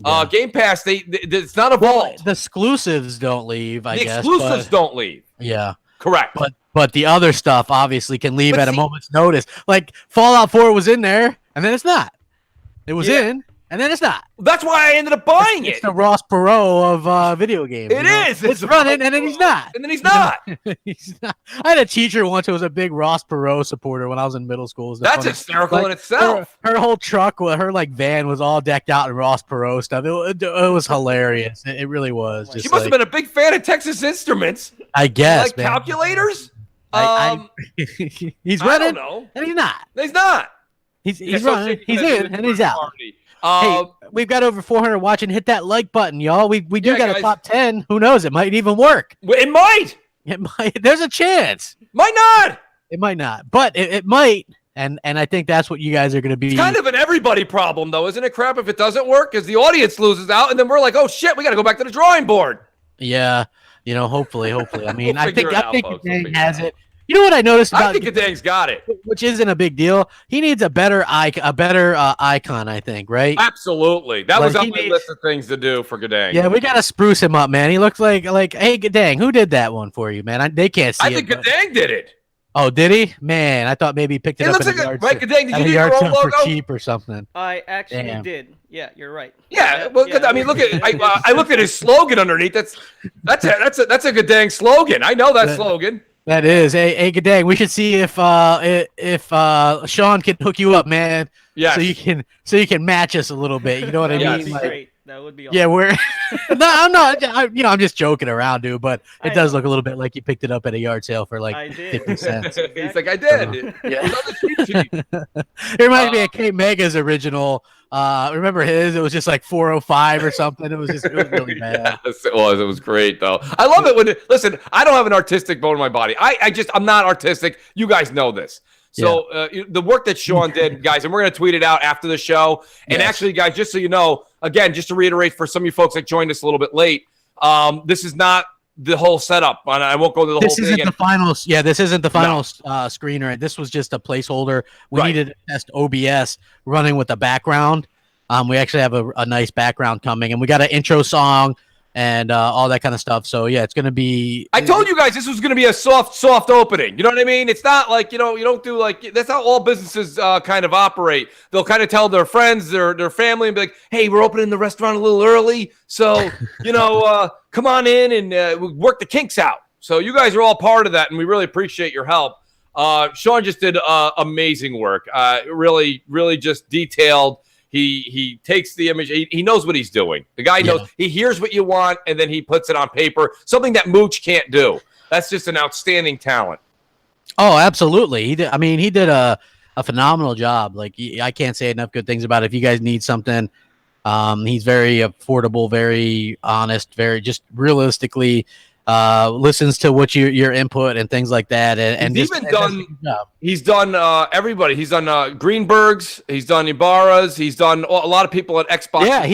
Yeah. Game Pass, it's not a vault. Well, the exclusives don't leave, I guess. The exclusives don't leave. Yeah. Correct. But the other stuff obviously can leave at a moment's notice. Like Fallout 4 was in there, and then it's not. It was in, and then it's not. That's why I ended up buying it. It's the Ross Perot of video games. It is. It's running, and then he's not. And then he's not. He's not. I had a teacher once who was a big Ross Perot supporter when I was in middle school. That's hysterical in itself. Her whole truck, her van was all decked out in Ross Perot stuff. It was hilarious. It really was. She must have been a big fan of Texas Instruments. I guess. Like calculators? He's running, and he's not. He's not. He's running. He's in, and he's out. Hey, we've got over 400 watching. Hit that like button, y'all. We do got a top 10. Who knows? It might even work. It might. It might. There's a chance. Might not. It might not, but it might. And I think that's what you guys are going to be. It's kind of an everybody problem, though, isn't it, Crap? If it doesn't work, because the audience loses out, and then we're like, oh shit, we got to go back to the drawing board. Yeah, hopefully. I mean, I think Gang has it. You know what I noticed about? I think Gadang's got it, which isn't a big deal. He needs a better icon, I think, right? Absolutely. That was on my list of things to do for Gadang. Yeah, we gotta spruce him up, man. He looks like hey, Gadang, who did that one for you, man? They can't see it. I think Gadang did it. Oh, did he? Man, I thought maybe he picked it up at a yard sale. Gadang, did you do your own logo? For cheap or something. I actually did. Yeah, you're right. Yeah, well, I mean, look at I looked at his slogan underneath. That's a Gadang slogan. I know that slogan. That is. Hey, Gadang, we should see if Sean can hook you up, man. Yeah. So you can match us a little bit. You know what I mean? That would be great. That would be awesome. Yeah, we're no, I'm not. I'm just joking around, dude. But it does look a little bit like you picked it up at a yard sale for like 50 cents. He's like, I did. Yeah. It reminds me of K Mega's original. Remember his? It was just like 405 or something. It was really bad. Yes, it was. It was great though. I love it when listen. I don't have an artistic bone in my body. I'm not artistic. You guys know this. So the work that Sean did, guys, and we're going to tweet it out after the show. And actually, guys, just so you know, again, just to reiterate for some of you folks that joined us a little bit late, this is not the whole setup. And I won't go to the whole thing. This isn't the final. Yeah, this isn't the final screener. This was just a placeholder. We needed to test OBS running with the background. We actually have a nice background coming, and we got an intro song. and all that kind of stuff. So yeah, it's gonna be. I told you guys this was gonna be a soft opening. You know what I mean? It's not like you don't do like that's how all businesses kind of operate. They'll kind of tell their friends, their family, and be like, "Hey, we're opening the restaurant a little early, so come on in and work the kinks out." So you guys are all part of that, and we really appreciate your help. Sean just did amazing work. Really, really just detailed. He takes the image. He knows what he's doing. The guy knows. He hears what you want, and then he puts it on paper. Something that Mooch can't do. That's just an outstanding talent. Oh, absolutely. He did a phenomenal job. Like I can't say enough good things about it. If you guys need something, he's very affordable, very honest, very just realistically listens to what your input and things like that. And he's done everybody. He's done Greenberg's. He's done Ibarra's. He's done a lot of people at Xbox. Yeah,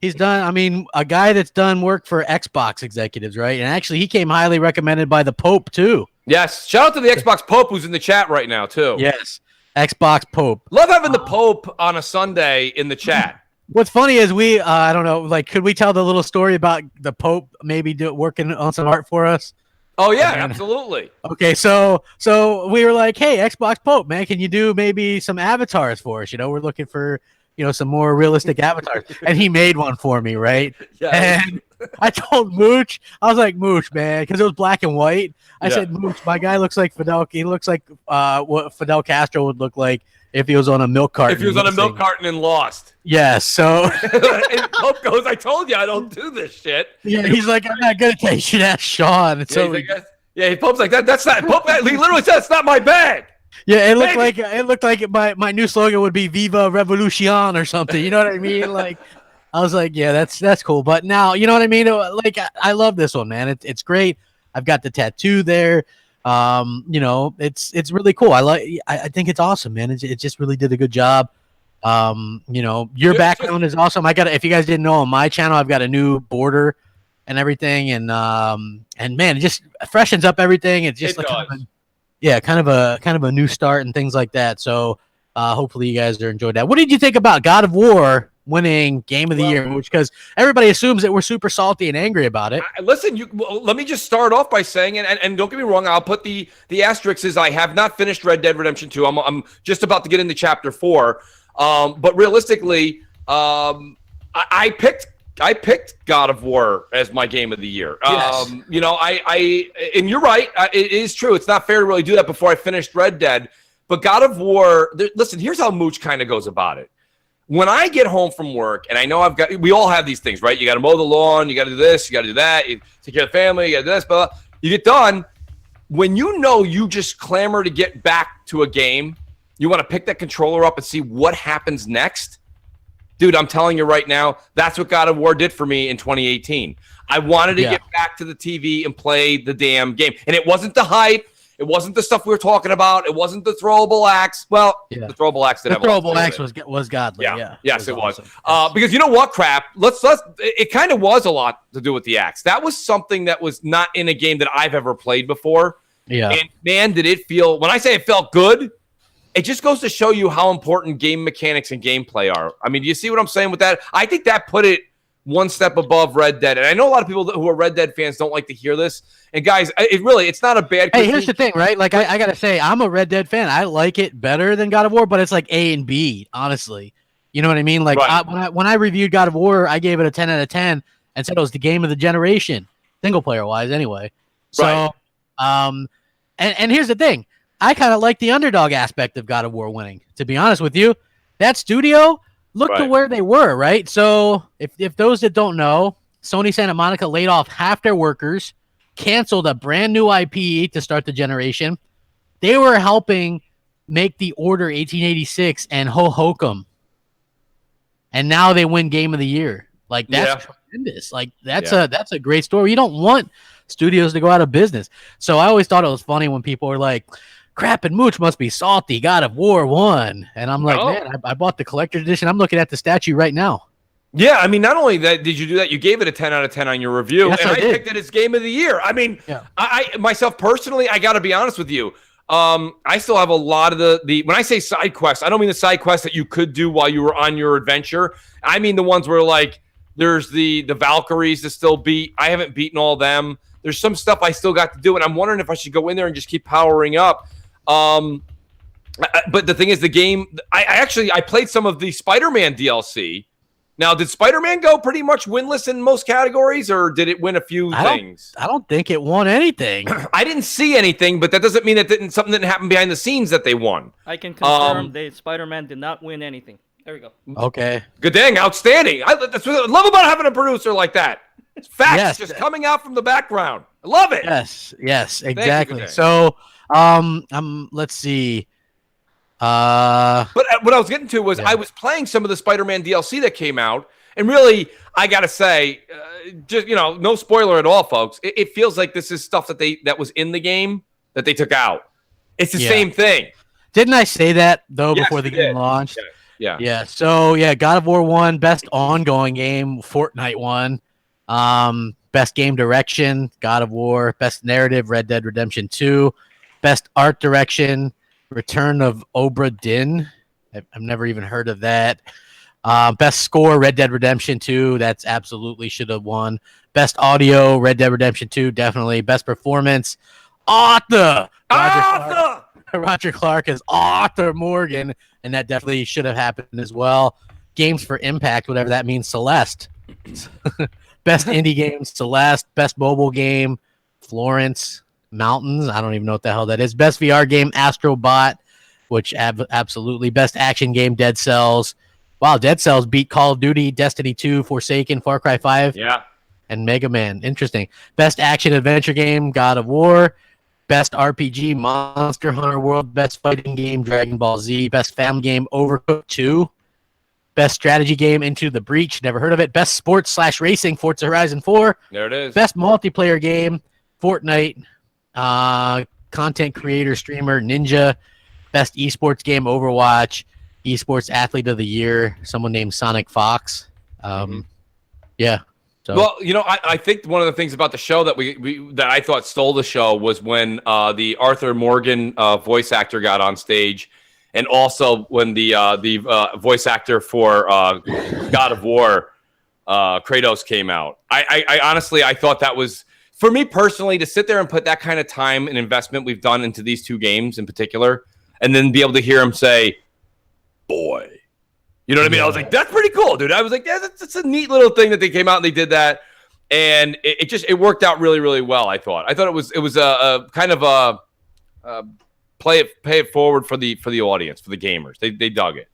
He's done. I mean, a guy that's done work for Xbox executives, right? And actually, he came highly recommended by the Pope too. Yes, shout out to the Xbox Pope who's in the chat right now too. Yes, Xbox Pope. Love having the Pope on a Sunday in the chat. What's funny is we, I don't know, like, could we tell the little story about the Pope maybe working on some art for us? Oh, yeah, absolutely. Okay, so we were like, hey, Xbox Pope, man, can you do maybe some avatars for us? We're looking for, some more realistic avatars. And he made one for me, right? Yeah. And I told Mooch, I was like, Mooch, man, because it was black and white. I said, Mooch, my guy looks like Fidel. He looks like what Fidel Castro would look like if he was on a milk carton. If he was on a milk carton and lost. Yes, so. And Pope goes, I told you I don't do this shit. Yeah, he's like, I'm not good at that. You should ask Sean. And Pope's like, that's not, Pope, he literally said, it's not my bag. Yeah, it looked like my new slogan would be Viva Revolution or something. You know what I mean? Like, I was like, yeah, that's cool. But now, you know what I mean? Like, I love this one, man. It's great. I've got the tattoo there. It's really cool. I think it's awesome, man. It just really did a good job. Your background is awesome. If you guys didn't know, on my channel, I've got a new border and everything, and man, it just freshens up everything. It's just kind of a new start and things like that. So hopefully you guys are enjoyed that. What did you think about God of War winning Game of the Year? Because everybody assumes that we're super salty and angry about it. Listen, let me just start off by saying, and don't get me wrong, I'll put the asterisk is I have not finished Red Dead Redemption 2. I'm just about to get into Chapter 4. But realistically, I picked God of War as my Game of the Year. Yes. And you're right. It is true. It's not fair to really do that before I finished Red Dead. But God of War, listen, here's how Mooch kind of goes about it. When I get home from work, and I know we all have these things, right? You got to mow the lawn, you got to do this, you got to do that, you take care of the family, you got to do this, blah, blah. You get done. When you just clamor to get back to a game, you want to pick that controller up and see what happens next. Dude, I'm telling you right now, that's what God of War did for me in 2018. I wanted to get back to the TV and play the damn game. And it wasn't the hype. It wasn't the stuff we were talking about. It wasn't the throwable axe. Well, the throwable axe did have a lot to do with it. The throwable axe was godly. Yeah. Yes, it was. Awesome. Because you know what, Crap? It kind of was a lot to do with the axe. That was something that was not in a game that I've ever played before. Yeah. And man, did it feel, when I say it felt good, it just goes to show you how important game mechanics and gameplay are. I mean, do you see what I'm saying with that? I think that put it one step above Red Dead. And I know a lot of people who are Red Dead fans don't like to hear this. And guys, it's not a bad critique. Hey, here's the thing, right? Like, I got to say, I'm a Red Dead fan. I like it better than God of War, but it's like A and B, honestly. You know what I mean? Like, right. When I reviewed God of War, I gave it a 10 out of 10 and said it was the game of the generation, single player wise anyway. So, and here's the thing. I kind of like the underdog aspect of God of War winning, to be honest with you. That studio, look to where they were, right? So if those that don't know, Sony Santa Monica laid off half their workers, canceled a brand new IP to start the generation. They were helping make the Order 1886 and Ho Hokum. And now they win Game of the Year. Like, that's tremendous. Like, that's a great story. You don't want studios to go out of business. So I always thought it was funny when people were like, Crap and Mooch must be salty. God of War won. And I'm like, man, I bought the collector's edition. I'm looking at the statue right now. Yeah, I mean, not only that, did you do that, you gave it a 10 out of 10 on your review. Yes, and I picked it as Game of the Year. I mean, I myself personally, I got to be honest with you. I still have a lot of the when I say side quests, I don't mean the side quests that you could do while you were on your adventure. I mean the ones where, like, There's the Valkyries to still beat. I haven't beaten all them. There's some stuff I still got to do, and I'm wondering if I should go in there and just keep powering up. But the thing is, the game, I played some of the Spider-Man DLC. Now, did Spider-Man go pretty much winless in most categories, or did it win a few things? I don't think it won anything. I didn't see anything, but that doesn't mean that something didn't happen behind the scenes that they won. I can confirm that Spider-Man did not win anything. There we go. Okay. Good dang, outstanding. That's what I love about having a producer like that. It's facts just coming out from the background. I love it. Yes, exactly. So, let's see. But what I was getting to was I was playing some of the Spider-Man DLC that came out, and really, I gotta say, just no spoiler at all, folks. It feels like this is stuff that was in the game that they took out. It's the same thing. Didn't I say that though before the game did. launched? Yeah. So God of War won, best ongoing game. Fortnite won. Best game direction, God of War. Best narrative, Red Dead Redemption 2. Best art direction, Return of Obra Dinn. I've never even heard of that. Best score, Red Dead Redemption 2. That's absolutely should have won. Best audio, Red Dead Redemption 2, definitely. Best performance, Arthur. Roger Clark as Arthur Morgan, and that definitely should have happened as well. Games for Impact, whatever that means, Celeste. Best indie game, Celeste. Best mobile game, Florence Mountains. I don't even know what the hell that is. Best VR game, Astrobot, which absolutely. Best action game, Dead Cells. Wow, Dead Cells beat Call of Duty, Destiny 2, Forsaken, Far Cry 5, and Mega Man. Interesting. Best action adventure game, God of War. Best RPG, Monster Hunter World. Best fighting game, Dragon Ball Z. Best family game, Overcooked 2. Best strategy game, Into the Breach. Never heard of it. Best sports/racing, Forza Horizon 4. There it is. Best multiplayer game, Fortnite. Content creator, streamer, Ninja. Best esports game, Overwatch. Esports athlete of the year, someone named Sonic Fox. Yeah. So. Well, I think one of the things about the show that that I thought stole the show was when the Arthur Morgan voice actor got on stage, and also when the voice actor for God of War, Kratos, came out. I honestly thought that was, for me personally, to sit there and put that kind of time and investment we've done into these two games in particular, and then be able to hear him say, "Boy." You know what I mean? I was like, that's pretty cool, dude. I was like, yeah, that's a neat little thing that they came out and they did that. And it worked out really, really well, I thought. I thought it was a kind of a pay it forward for the audience, for the gamers. They dug it.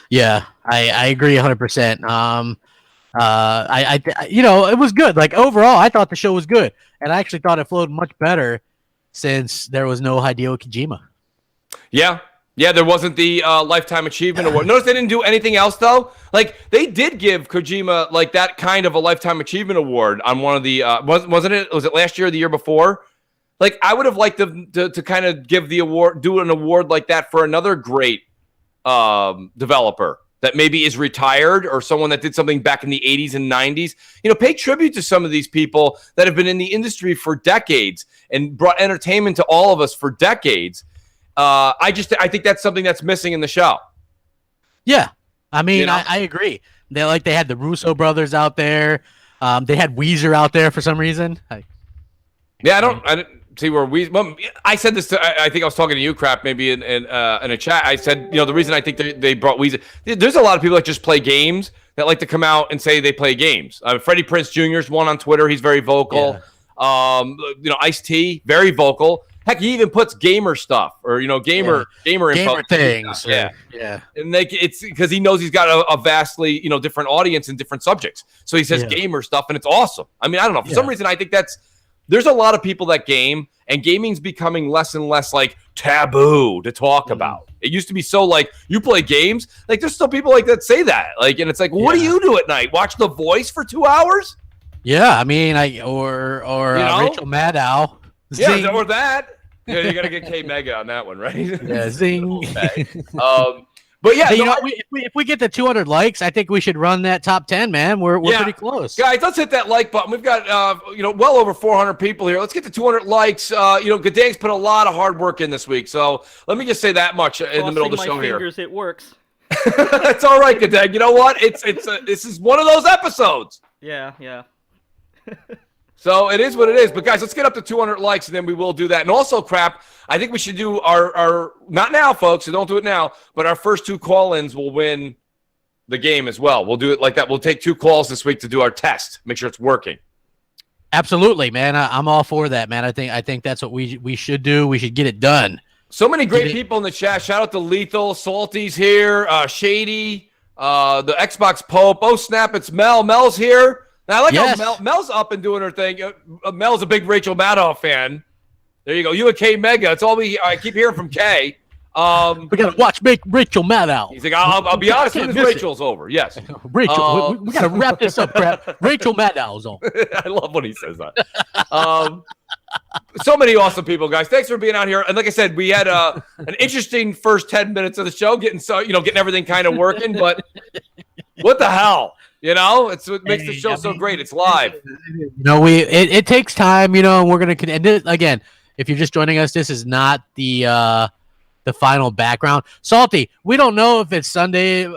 Yeah, I agree 100%. It was good. Like, overall, I thought the show was good. And I actually thought it flowed much better since there was no Hideo Kojima. Yeah, there wasn't the Lifetime Achievement Award. Notice they didn't do anything else, though. Like, they did give Kojima, like, that kind of a Lifetime Achievement Award on one of the wasn't it? Was it last year or the year before? Like, I would have liked them to kind of give the award, do an award like that for another great developer that maybe is retired, or someone that did something back in the 80s and 90s. Pay tribute to some of these people that have been in the industry for decades and brought entertainment to all of us for decades. I think that's something that's missing in the show. Yeah, I mean, I agree. They had the Russo brothers out there. They had Weezer out there for some reason. I didn't see where Weezer. Well, I said this I think I was talking to you, Crap, maybe in a chat. I said, the reason I think they brought Weezer. There's a lot of people that just play games that like to come out and say they play games. Freddie Prinze Jr. is one on Twitter. He's very vocal. Yeah. Ice-T, very vocal. Heck, he even puts gamer stuff or gamer info things. Yeah. And it's because he knows he's got a vastly different audience and different subjects. So he says gamer stuff, and it's awesome. I mean, I don't know, for some reason I think there's a lot of people that game, and gaming's becoming less and less like taboo to talk about. It used to be so like, you play games, like there's still people like that say that, like, and it's like, what do you do at night? Watch The Voice for 2 hours? Yeah, I mean, or Rachel Maddow. Zing. Yeah, or that. Yeah, you got to get K Mega on that one, right? Yeah, zing. But yeah, hey, if we get to 200 likes, I think we should run that top 10, man. We're pretty close. Guys, let's hit that like button. We've got well over 400 people here. Let's get to 200 likes. Godang's put a lot of hard work in this week. So let me just say that much in the middle of the show here. It works. It's all right, Godang. You know what? This is one of those episodes. Yeah. So it is what it is. But guys, let's get up to 200 likes, and then we will do that. And also, Crap, I think we should do our not now, folks, so don't do it now, but our first 2 call-ins will win the game as well. We'll do it like that. We'll take 2 calls this week to do our test. Make sure it's working. Absolutely, man. I'm all for that, man. I think that's what we should do. We should get it done. So many great people in the chat. Shout out to Lethal, Salty's here, Shady, the Xbox Pope. Oh, snap, it's Mel. Mel's here. Now, I like how Mel's up and doing her thing. Mel's a big Rachel Maddow fan. There you go. You and K Mega. It's all I keep hearing from K. We gotta watch Rachel Maddow. He's like, I'll be honest, as soon as Rachel's over. Yes. Rachel, we gotta wrap this up, Crap. Rachel Maddow's on. I love when he says that. So many awesome people, guys. Thanks for being out here. And like I said, we had an interesting first 10 minutes of the show, getting everything kind of working. But what the hell? It's what makes the show so great. It's live. It takes time, and we're gonna and again. If you're just joining us, this is not the final background. Salty, we don't know if it's Sundays,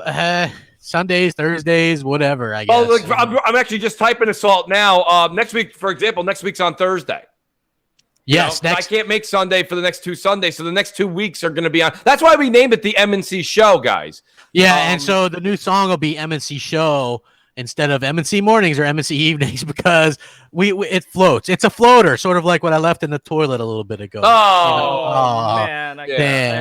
Thursdays, whatever. I guess. Oh, look, I'm actually just typing Assault now. Next week, for example, next week's on Thursday. Yes, I can't make Sunday for the next 2 Sundays, so the next 2 weeks are going to be on. That's why we named it the M&C Show, guys. Yeah, and so the new song will be M&C Show instead of M&C Mornings or M&C Evenings because it floats. It's a floater, sort of like what I left in the toilet a little bit ago. Man, I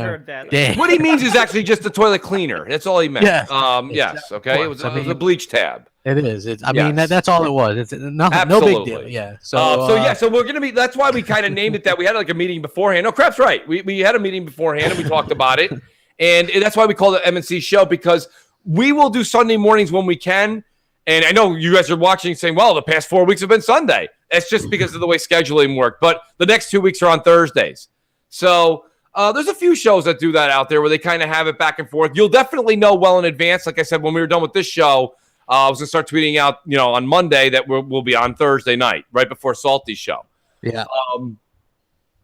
heard that. Damn. What he means is actually just a toilet cleaner. That's all he meant. Yeah. Yes. Okay. It was a bleach tab. It is. I mean, that's all it was. It's nothing. No big deal. Yeah. So we're gonna be. That's why we kind of named it that. We had like a meeting beforehand. No, Crap's right. We had a meeting beforehand and we talked about it, and that's why we call it M&C Show because we will do Sunday mornings when we can. And I know you guys are watching saying, well, the past 4 weeks have been Sunday. It's just because of the way scheduling worked. But the next 2 weeks are on Thursdays. So there's a few shows that do that out there where they kind of have it back and forth. You'll definitely know well in advance. Like I said, when we were done with this show, I was going to start tweeting out, on Monday that we'll be on Thursday night, right before Salty's show. Yeah.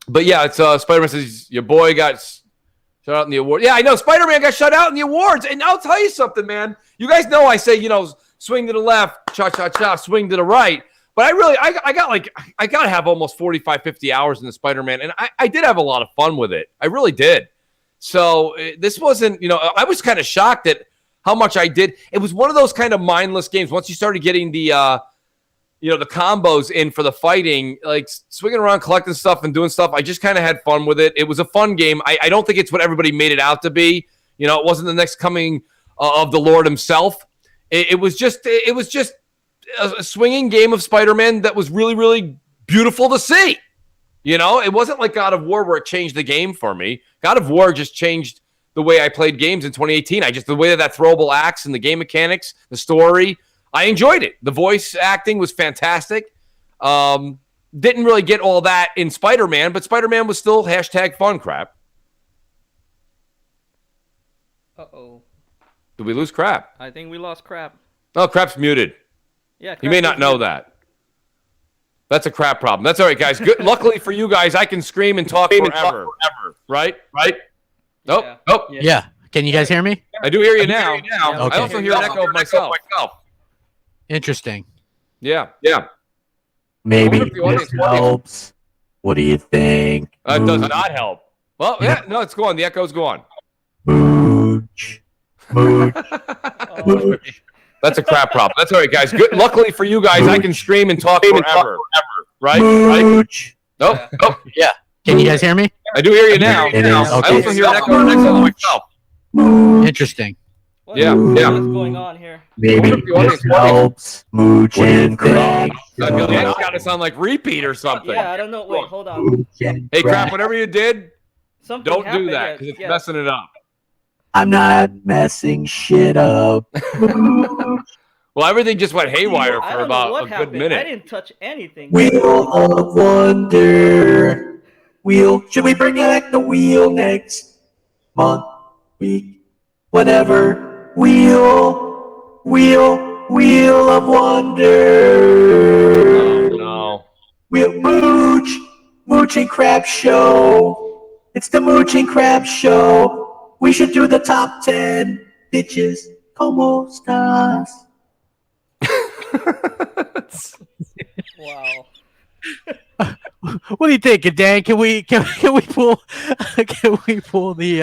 But yeah, it's Spider-Man says, your boy got shut out in the award. Yeah, I know. Spider-Man got shut out in the awards. And I'll tell you something, man. You guys know I say, swing to the left, cha-cha-cha, swing to the right. But I got to have almost 45, 50 hours in the Spider-Man. And I did have a lot of fun with it. I really did. So this wasn't, I was kind of shocked at how much I did. It was one of those kind of mindless games. Once you started getting the combos in for the fighting, like swinging around, collecting stuff and doing stuff, I just kind of had fun with it. It was a fun game. I don't think it's what everybody made it out to be. It wasn't the next coming of the Lord himself. It was just a swinging game of Spider-Man that was really, really beautiful to see. It wasn't like God of War where it changed the game for me. God of War just changed the way I played games in 2018. The way that throwable axe and the game mechanics, the story, I enjoyed it. The voice acting was fantastic. Didn't really get all that in Spider-Man, but Spider-Man was still #fun, Crap. Uh-oh. Did we lose Crap? I think we lost Crap. Oh, Crap's muted. Yeah, you may not know that. That's a Crap problem. That's all right, guys. Good. Luckily for you guys, I can scream and talk forever. Right? Nope. Yeah. Nope. Yeah. Can you guys hear me? I do hear you now. Okay. I also hear an echo of myself. Interesting. Yeah. Maybe this helps. What do you think? It does not help. Well, yeah, no, it's gone. The echo's gone. Mooch. That's a Crap problem. That's all right, guys. Good. Luckily for you guys, I can stream and talk forever. Right? Mooch. Nope. Yeah. Can you guys hear me? I do hear you now. It is. I also hear an echo of myself. Interesting. Yeah. What's going on here? Maybe this helps. Mooch and Craig. It's got to sound like repeat or something. Yeah, I don't know. Wait, hold on. Hey, Crap, whatever you did, Something don't do happened, that because it's yeah. messing it up. I'm not messing shit up. Well, everything just went haywire I for don't know about what a good happened. I minute. didn't touch anything. Wheel of Wonder. Should we bring back the wheel next month, week, whatever? Wheel of Wonder. No. Mooch and Crap Show. It's the Mooch and Crap Show. We should do the top 10 bitches. Como estás? performance. Wow. What do you think, Dan? Can we pull can we pull the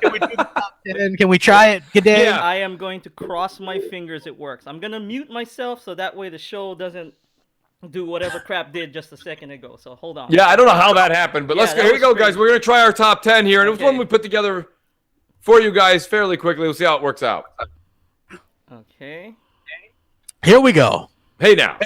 can we do the top 10? Can we try it, Dan? Yeah. I am going to cross my fingers it works. I'm gonna mute myself so that way the show doesn't do whatever Crap did just a second ago. So hold on. Yeah, I don't know how that happened, but Yeah, let's go. that Here we was go, crazy. guys. We're gonna try our top 10 here, and it was Okay. one we put together for you guys fairly quickly. We'll see how it works out. Okay. Here we go. Hey now.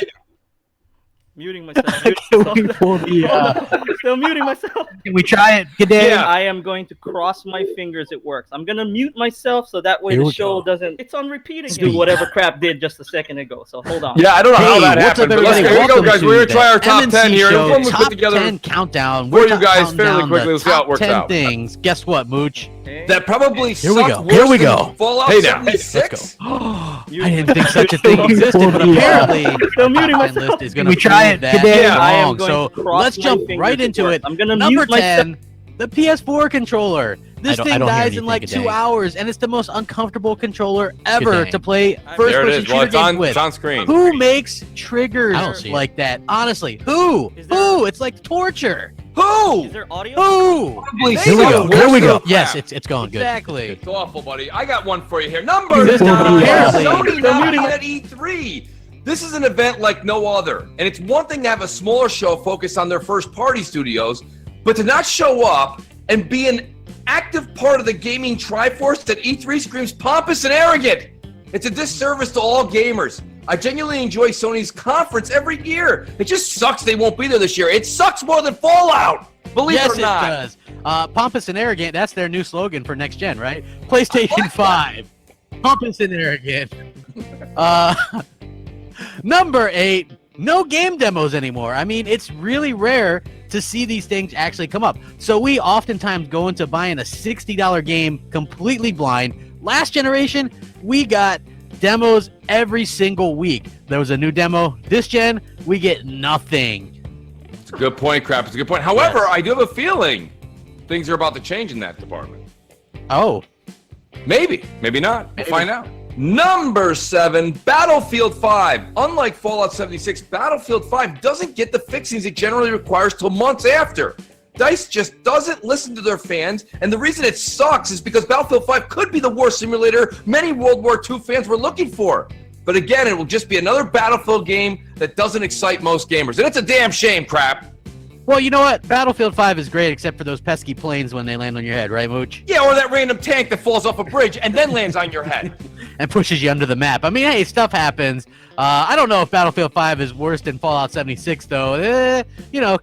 Muting myself. Can we pull the Still muting myself. can we try it, Dan? Yeah. I am going to cross my fingers it works. I'm gonna mute myself so that way Here the we show go. doesn't. It's on repeat again. Speed. Do whatever Crap did just a second ago. So hold on. Yeah, I don't know how Hey, that what's up, happened, but let's everybody? here we go, Welcome guys. to We're gonna the try our top M&C 10 here. Show It was one we top put together 10 countdown. for We're you guys counting fairly down quickly. the We'll see how it top works 10 out. things. Guess what, Mooch? Okay. that probably Here we sucked go. worse Here we than go. Fallout Hey now. 76. I didn't think such a thing existed, but apparently Still muting the myself. list is going Can we to try prove it, that Dan? Yeah. I am wrong. going So to cross let's my jump fingers right it into works. it. I'm gonna Number mute myself. 10, the PS4 controller. This I thing don't hear dies in anything, like 2 G'day. hours, and it's the most uncomfortable controller ever G'day. to play There it first-person There it is. Well, shooter it's on, games with. it's on screen. Who makes triggers I don't see it. like that? Honestly, who? Is there- Who? It's like torture. Who? Is there audio? Who? Probably Here we sucked go. worse Here we than go. crap. Yes, it's going good. Exactly. It's awful, buddy. I got one for you here. Number This 9, apparently- Sony They're not muting being my- at E3. This is an event like no other, and it's one thing to have a smaller show focus on their first-party studios, but to not show up and be an active part of the gaming triforce at E3 screams pompous and arrogant. It's a disservice to all gamers. I genuinely enjoy Sony's conference every year. It just sucks they won't be there this year. It sucks more than Fallout. Believe Yes, it or not. it does. Pompous and arrogant. That's their new slogan for next gen, right? PlayStation 5. Pompous and arrogant. Number 8. No game demos anymore. I mean, it's really rare to see these things actually come up. So we oftentimes go into buying a $60 game completely blind. Last generation, we got demos every single week. There was a new demo. This gen, we get nothing. It's a good point, Crap. It's a good point. However, Yes. I do have a feeling things are about to change in that department. Oh, Maybe. Maybe not. Maybe. We'll find out. Number 7, Battlefield 5. Unlike Fallout 76, Battlefield 5 doesn't get the fixings it generally requires till months after. DICE just doesn't listen to their fans, and the reason it sucks is because Battlefield 5 could be the war simulator many World War II fans were looking for. But again, it will just be another Battlefield game that doesn't excite most gamers. And it's a damn shame, Crap. well, you know what? Battlefield 5 is great, except for those pesky planes when they land on your head, right, Mooch? Yeah, or that random tank that falls off a bridge and then lands on your head. And pushes you under the map. I mean, hey, stuff happens. I don't know if Battlefield 5 is worse than Fallout 76, though.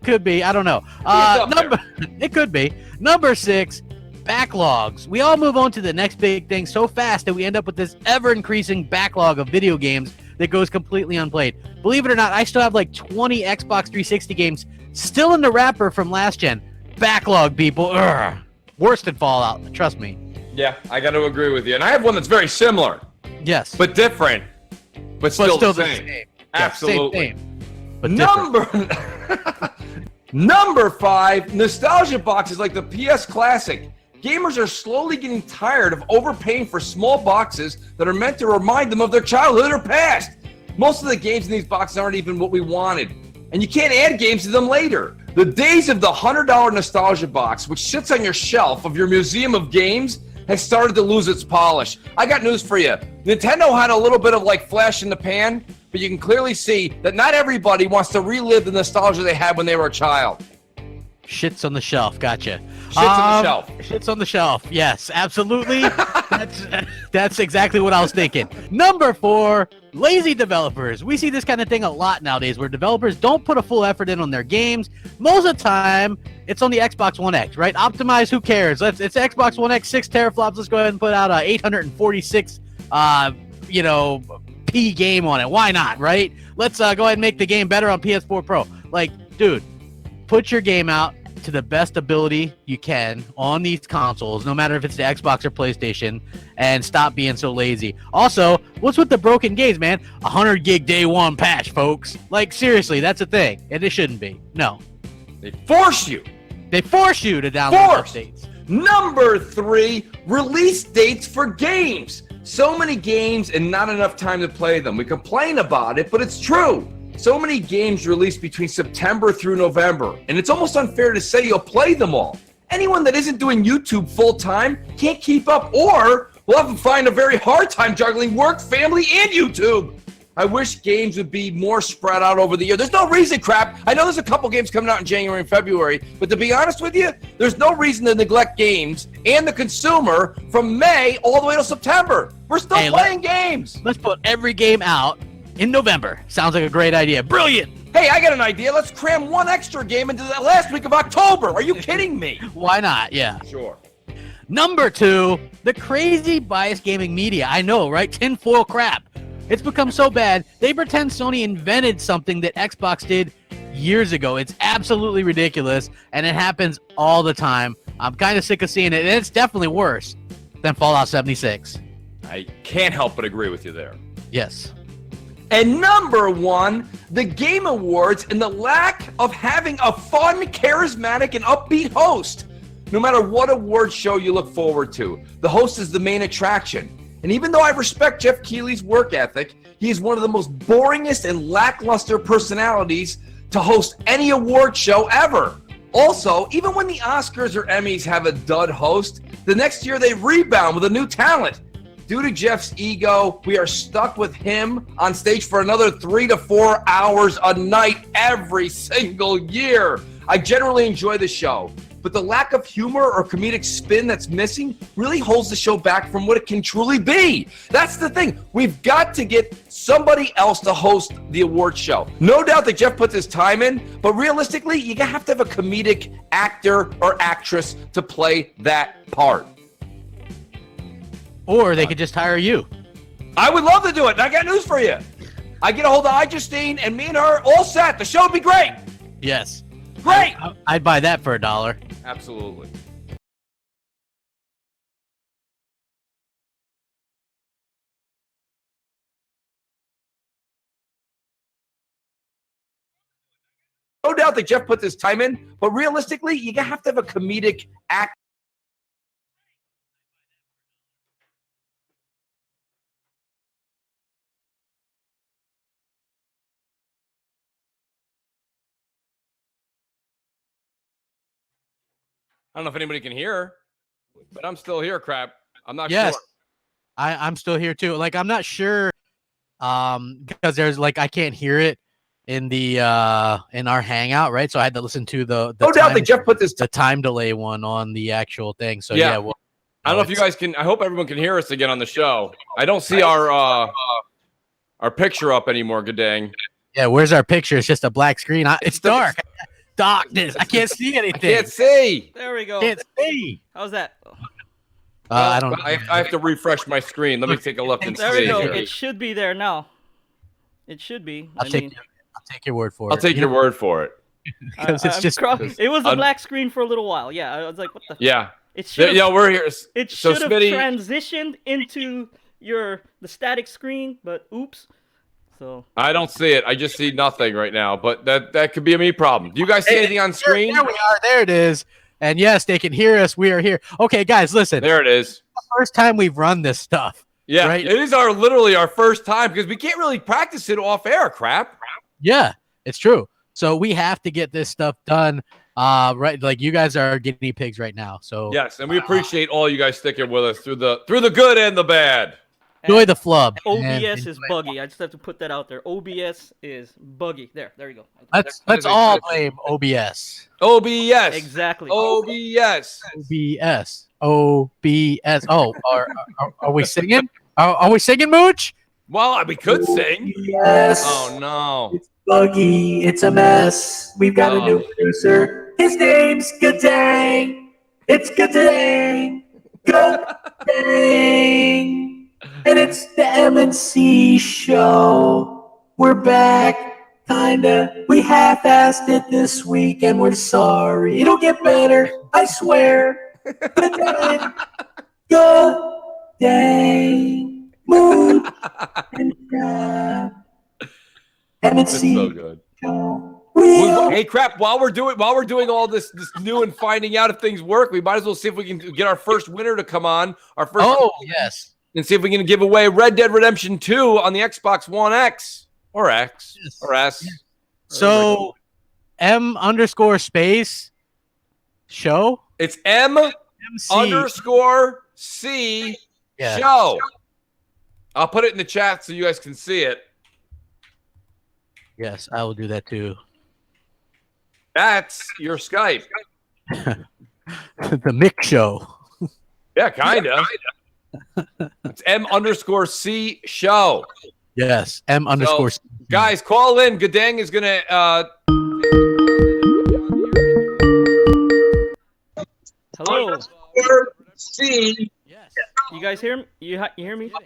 Could be. I don't know. It's up It could be. Number 6, backlogs. We all move on to the next big thing so fast that we end up with this ever-increasing backlog of video games that goes completely unplayed. Believe it or not, I still have like 20 Xbox 360 games still in the wrapper from last gen. Backlog, people. Ugh. Worse than Fallout. Trust me. Yeah, I got to agree with you. And I have one that's very similar, Yes. but different, but still, still the the same. same. Absolutely. Same. But different. Number 5, nostalgia boxes like the PS Classic. Gamers are slowly getting tired of overpaying for small boxes that are meant to remind them of their childhood or past. Most of the games in these boxes aren't even what we wanted, and you can't add games to them later. The days of the $100 nostalgia box, which sits on your shelf of your museum of games, has started to lose its polish. I got news for you. Nintendo had a little bit of like flash in the pan, but you can clearly see that not everybody wants to relive the nostalgia they had when they were a child. Shits on the shelf. Gotcha. Shits on the shelf. Shits on the shelf. Yes, absolutely. That's exactly what I was thinking. Number 4, lazy developers. We see this kind of thing a lot nowadays where developers don't put a full effort in on their games. Most of the time, it's on the Xbox One X, right? Optimize, who cares? It's Xbox One X, 6 teraflops. Let's go ahead and put out a 846, P game on it. Why not, right? Let's go ahead and make the game better on PS4 Pro. Like, dude, put your game out to the best ability you can on these consoles, no matter if it's the Xbox or PlayStation, and stop being so lazy. Also, what's with the broken games, man? 100 gig day one patch, folks. Like, seriously, that's a thing, and it shouldn't be. No. They force you. They force you to download Forced. updates. Number 3, release dates for games. So many games and not enough time to play them. We complain about it, but it's true. So many games released between September through November, and it's almost unfair to say you'll play them all. Anyone that isn't doing YouTube full-time can't keep up, or will have to find a very hard time juggling work, family, and YouTube. I wish games would be more spread out over the year. There's no reason, Crap. I know there's a couple games coming out in January and February, but to be honest with you, there's no reason to neglect games and the consumer from May all the way to September. We're still playing games. Let's put every game out in November. Sounds like a great idea. Brilliant. Hey, I got an idea. Let's cram one extra game into the last week of October. Are you kidding me? Why not? Yeah. Sure. Number 2, the crazy biased gaming media. I know, right? Tinfoil crap. It's become so bad, they pretend Sony invented something that Xbox did years ago. It's absolutely ridiculous, and it happens all the time. I'm kind of sick of seeing it, and it's definitely worse than Fallout 76. I can't help but agree with you there. Yes. And number 1, the Game Awards and the lack of having a fun, charismatic, and upbeat host. No matter what award show you look forward to, the host is the main attraction. And even though I respect Jeff Keighley's work ethic, he is one of the most boringest and lackluster personalities to host any award show ever. Also, even when the Oscars or Emmys have a dud host, the next year they rebound with a new talent. Due to Jeff's ego, we are stuck with him on stage for another 3 to 4 hours a night every single year. I generally enjoy the show, but the lack of humor or comedic spin that's missing really holds the show back from what it can truly be. That's the thing. We've got to get somebody else to host the award show. No doubt that Jeff puts his time in, but realistically, you have to have a comedic actor or actress to play that part. Or they could just hire you. I would love to do it, and I got news for you. I get a hold of Justine, and me and her all set. The show would be great. Yes. Great. I'd buy that for $1. Absolutely. No doubt that Jeff puts his time in, but realistically, you have to have a comedic act. I don't know if anybody can hear, but I'm still here, Crap. I'm not sure. I'm still here too. Like, I'm not sure because there's like I can't hear it in the in our hangout, right? So I had to listen to the no doubt that Jeff put this the time delay one on the actual thing. So yeah, well, I don't know if you guys can. I hope everyone can hear us again on the show. I don't see our picture up anymore. Good dang. Yeah, where's our picture? It's just a black screen. It's dark. Darkness. I can't see anything. I can't see. There we go. Can't see. How's that? I don't. I have to refresh my screen. Let me take a look and see. There we go. Here. It should be there now. It should be. I'll take your word for it. I'll take your word for it. Because it's just. It was a black screen for a little while. Yeah, I was like, what the? Yeah. It should. Yeah, we're here. It should have transitioned into the static screen, but oops. So I don't see it. I just see nothing right now. But that could be a me problem. Do you guys see anything on screen? There we are. There it is. And yes, they can hear us. We are here. Okay, guys, listen. There it is. The first time we've run this stuff. Yeah, right? It is literally our first time because we can't really practice it off air, Crap. Yeah, it's true. So we have to get this stuff done. Right, like you guys are guinea pigs right now. So yes, and we appreciate all you guys sticking with us through the good and the bad. Enjoy the flub. OBS is buggy. I just have to put that out there. OBS is buggy. There you go. Let's all blame OBS. OBS. Exactly. OBS. OBS. OBS. Oh, are we singing? Are we singing, Mooch? Well, we could sing. Yes. Oh no. It's buggy. It's a mess. We've got a new producer. His name's Gadang. It's Gadang. Go Dang. And it's the M&C Show. We're back, kinda. We half-assed it this week, and we're sorry. It'll get better, I swear. Good day, Mooch and Crap. M&C so good. Show. Hey, Crap! While we're doing all this new and finding out if things work, we might as well see if we can get our first winner to come on. Our first. Oh yes. And see if we can give away Red Dead Redemption 2 on the Xbox One X. or X or S. So M_space show. It's MC. M_C Yeah. show. I'll put it in the chat so you guys can see it. Yes, I will do that too. That's your Skype. The Mick show. Yeah, kind of. It's M_C show. Yes, M_. Guys, call in. Gadang is going to... Hello. C. Yes. You guys hear me? You hear me? We're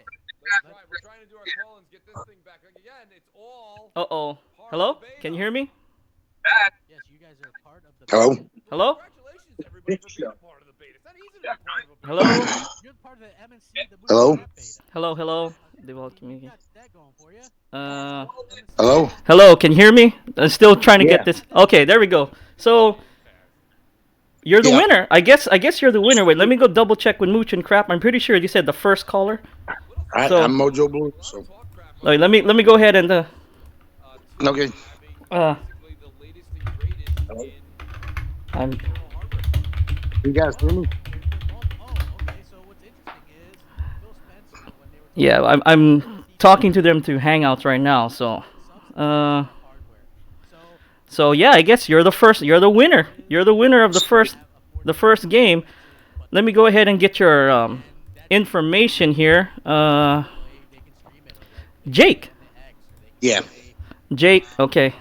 trying to do our call-ins, get this thing back. Again, it's all... Uh-oh. Hello? Can you hear me? Yes, you guys are part of the. Hello? Hello? Congratulations, everybody, for being a part of the beta. It's not easy to be part of a beta. Hello? You're part of the M&C. The Hello? beta. Hello? They welcome me. Got that going for you. Hello? Hello, can you hear me? I'm still trying to get this. Okay, there we go. So you're the winner. I guess you're the winner. Wait, let me go double check with Mooch and Crap. I'm pretty sure you said the first caller. So- I'm Mojo Blue. So Like, let me go ahead and okay. I'm You guys hear me? Okay. So what's interesting is Phil Spencer when they were yeah, I'm talking to them through Hangouts right now. So hardware. so yeah, I guess you're the first. You're the winner. You're the winner of the first game. Let me go ahead and get your information here. Jake. Yeah. Jake. Okay.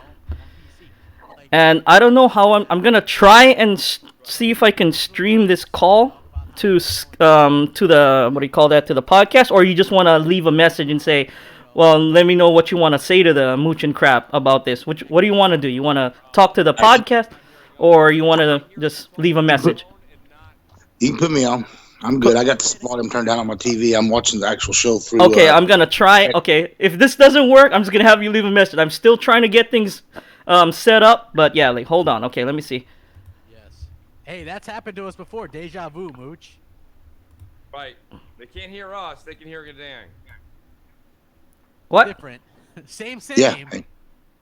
And I don't know how I'm gonna try and see if I can stream this call to the what do you call that, to the podcast, or you just want to leave a message and say, well, let me know what you want to say to the Mooch and Crap about this. What do you want to do? You want to talk to the podcast, or you want to just leave a message? You can put me on. I'm good. I got the volume turned down on my TV. I'm watching the actual show through. Okay, I'm gonna try. Okay, if this doesn't work, I'm just gonna have you leave a message. I'm still trying to get things set up, but yeah, like, hold on. Okay, let me see. Yes. Hey, that's happened to us before. Deja vu, Mooch. Right. They can't hear us. They can hear Gadang. What? Different. Same. Yeah. Hey,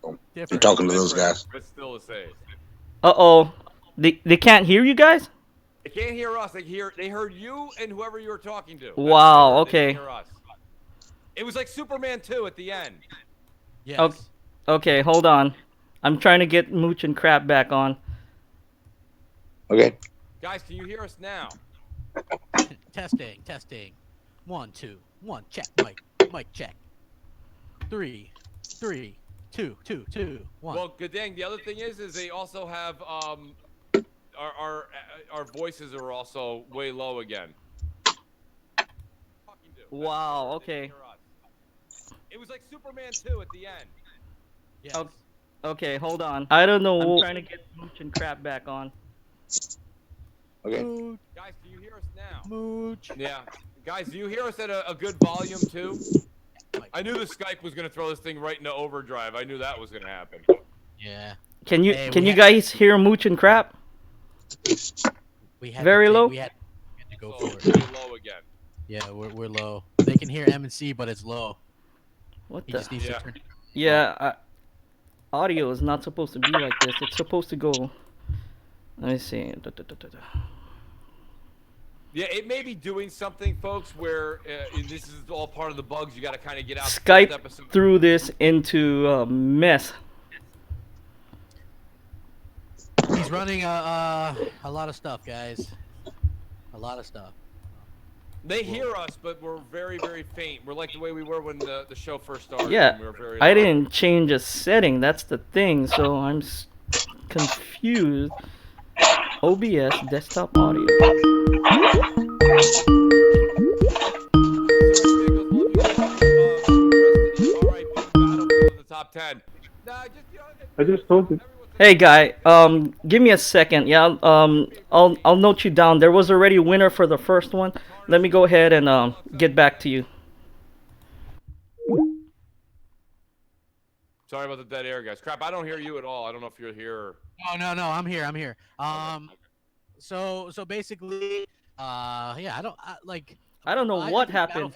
you're Different. talking to those guys. But still the same. Uh-oh. They can't hear you guys? They can't hear us. They heard you and whoever you were talking to. That's Wow, what they heard. They okay. didn't hear us. It was like Superman 2 at the end. Yes. Okay. Okay, hold on. I'm trying to get Mooch and Crap back on. Okay. Guys, can you hear us now? Testing. 1, 2, 1. Check. Mic check. 3, 2, 1. Well, Gadang, the other thing is they also have our voices are also way low again. Wow, okay. It was like Superman 2 at the end. Yes. Okay, hold on. I don't know. I'm trying to get Mooch and Crap back on. Okay. Mooch. Guys, can you hear us now? Mooch. Yeah. Guys, do you hear us at a good volume too? I knew the Skype was going to throw this thing right into overdrive. I knew that was going to happen. Yeah. Can you Hey, guys hear Mooch and Crap? We had Very low? We had to go So, for it. really low again. Yeah, we're low. They can hear M&C, but it's low. What He the? just needs Yeah. to turn. Yeah, audio is not supposed to be like this. It's supposed to go. Let me see. Yeah, it may be doing something, folks, where this is all part of the bugs. You got to kind of get out. Skype the episode. threw this into a mess. He's running a lot of stuff, guys. A lot of stuff. They hear us, but we're very, very faint. We're like the way we were when the show first started. Yeah, We were very I low. didn't change a setting. That's the thing. So I'm confused. OBS desktop audio. Top 10. I just told you. Hey guy, give me a second. Yeah, I'll note you down. There was already a winner for the first one. Let me go ahead and get back to you. Sorry about the dead air, guys. Crap, I don't hear you at all. I don't know if you're here. Or... No, I'm here. So basically, yeah, I don't know what happened.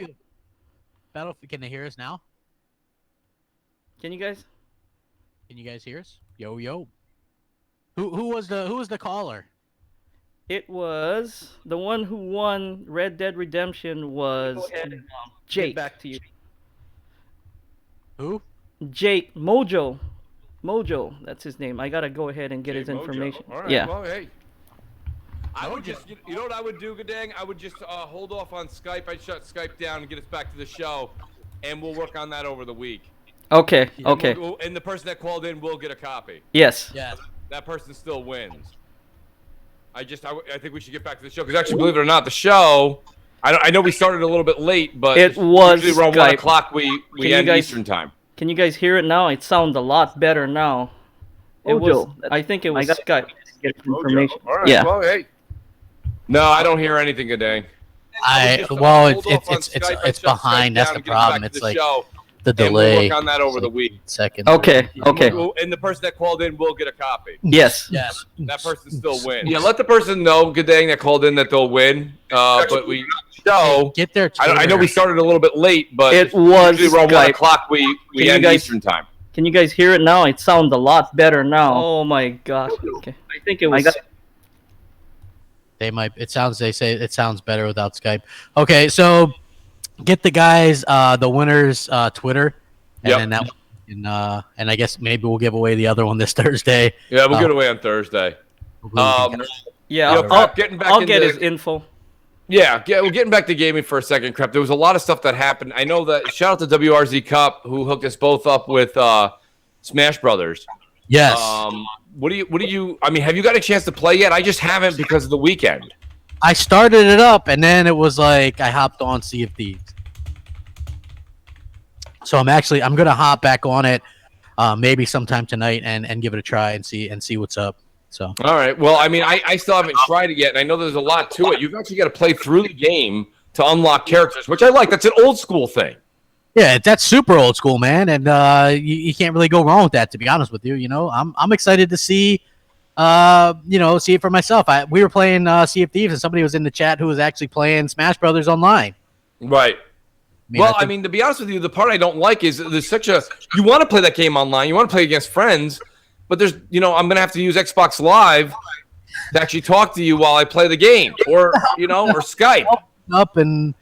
Battlefield. Can they hear us now? Can you guys? Can you guys hear us? Yo yo. Who was the caller? It was the one who won Red Dead Redemption was Jake. Get back to you. Who? Jake Mojo. Mojo, that's his name. I gotta go ahead and get his information. All right, Yeah. well, hey. I would just, you know what I would do, Gadang? I would just hold off on Skype. I'd shut Skype down and get us back to the show, and we'll work on that over the week. Okay. Okay. And the person that called in will get a copy. Yes. Yes. That person still wins. I think we should get back to the show, because actually, believe it or not, the show, I know we started a little bit late, but it was usually around Skype. 1 o'clock we end guys, Eastern time. Can you guys hear it now? It sounds a lot better now. I think it was Skype. Get information. All right, Yeah. well, hey. No, I don't hear anything, Gadang. It's behind. That's the problem. It's like the delay. We'll work on that over the week. Second. Okay. Okay. And the person that called in will get a copy. Yes. Yes. That person still wins. Yeah, let the person know, Gadang, that called in, that they'll win. But we get their Twitter. I know we started a little bit late, but it was usually around Skype. 1 o'clock we end Eastern time. Can you guys hear it now? It sounds a lot better now. Oh my gosh. Okay. I think it was. They might. They say it sounds better without Skype. Okay, so get the guys, the winners, Twitter, and then that. And I guess maybe we'll give away the other one this Thursday. Yeah, we'll give it away on Thursday. Yeah, I'll get his info. Yeah, we're getting back to gaming for a second, Crap. There was a lot of stuff that happened. I know that. Shout out to WRZ Cup, who hooked us both up with Smash Brothers. Yes. What do you? I mean, have you got a chance to play yet? I just haven't because of the weekend. I started it up, and then it was like I hopped on Sea of Thieves. So I'm gonna hop back on it, maybe sometime tonight, and give it a try and see what's up. So. All right. Well, I mean, I still haven't tried it yet, and I know there's a lot to it. You've actually got to play through the game to unlock characters, which I like. That's an old school thing. Yeah, that's super old school, man, and you can't really go wrong with that. To be honest with you, I'm excited to see, see it for myself. We were playing Sea of Thieves, and somebody was in the chat who was actually playing Smash Brothers online. Right. I mean, to be honest with you, the part I don't like is there's you want to play that game online, you want to play against friends, but there's, I'm gonna have to use Xbox Live to actually talk to you while I play the game, or or Skype up and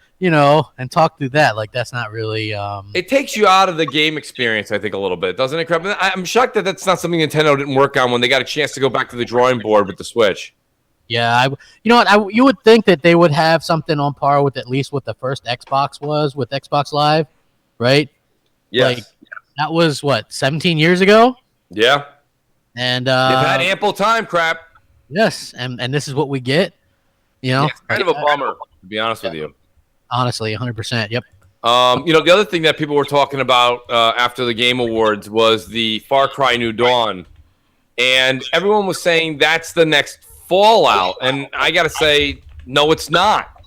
talk through that. Like, that's not really. It takes you out of the game experience, I think, a little bit, doesn't it, Crap? I'm shocked that that's not something Nintendo didn't work on when they got a chance to go back to the drawing board with the Switch. Yeah, you would think that they would have something on par with at least what the first Xbox was with Xbox Live, right? Yes. Like, that was what, 17 years ago? Yeah. And they've had ample time, Crap. Yes, and this is what we get. Yeah, it's kind of a bummer, to be honest with you. Honestly, 100%. Yep. The other thing that people were talking about after the Game Awards was the Far Cry New Dawn, and everyone was saying that's the next Fallout, and I gotta say, no, it's not.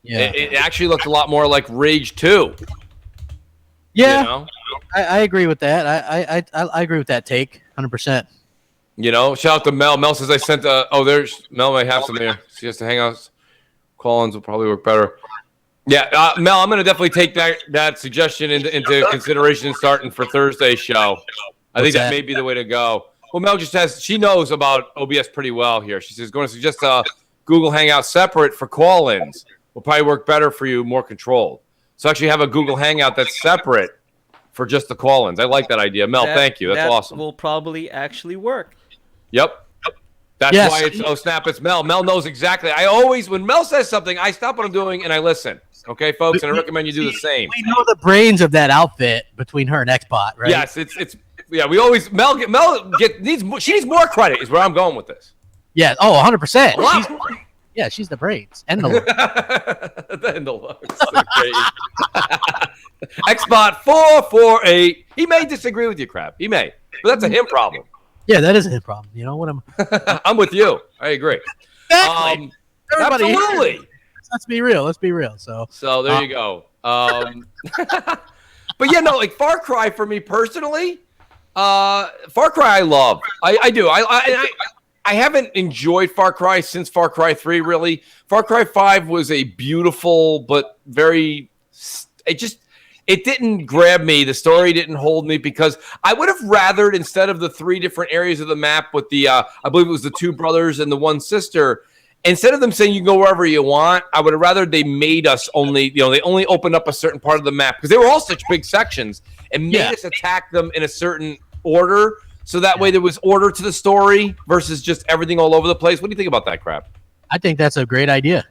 Yeah. It actually looked a lot more like Rage 2. Yeah, I agree with that. I agree with that take, 100%. Shout out to Mel. Mel says I sent there's Mel might have some there. She has to hang out. Call-ins will probably work better. Yeah, Mel, I'm going to definitely take that suggestion into consideration starting for Thursday's show. I think that may be the way to go. Well, Mel she knows about OBS pretty well here. She says, going to suggest Google Hangout separate for call-ins. Will probably work better for you, more controlled. So actually have a Google Hangout that's separate for just the call-ins. I like that idea. Mel, thank you. That's awesome. That will probably actually work. Yep. That's why it's, oh, snap, it's Mel. Mel knows exactly. When Mel says something, I stop what I'm doing and I listen. Okay, folks, and I recommend you do the same. We know the brains of that outfit between her and Xbot, right? Yes, we always, she needs more credit is where I'm going with this. Yeah, 100%. She's the brains and the looks. And the looks. Xbot 448. He may disagree with you, Crap. He may, but that's a him problem. Yeah, that is a him problem. You know what I'm with you. I agree. Exactly. Absolutely. Let's be real. So there you go. But yeah, no, like Far Cry for me personally, Far Cry I love. I do. I haven't enjoyed Far Cry since Far Cry 3, it it didn't grab me. The story didn't hold me because I would have rathered, instead of the 3 different areas of the map with the, I believe it was the 2 brothers and the 1 sister, instead of them saying you can go wherever you want, I would have rather they made us only, they only opened up a certain part of the map because they were all such big sections and made us attack them in a certain order. So that way there was order to the story versus just everything all over the place. What do you think about that crap? I think that's a great idea.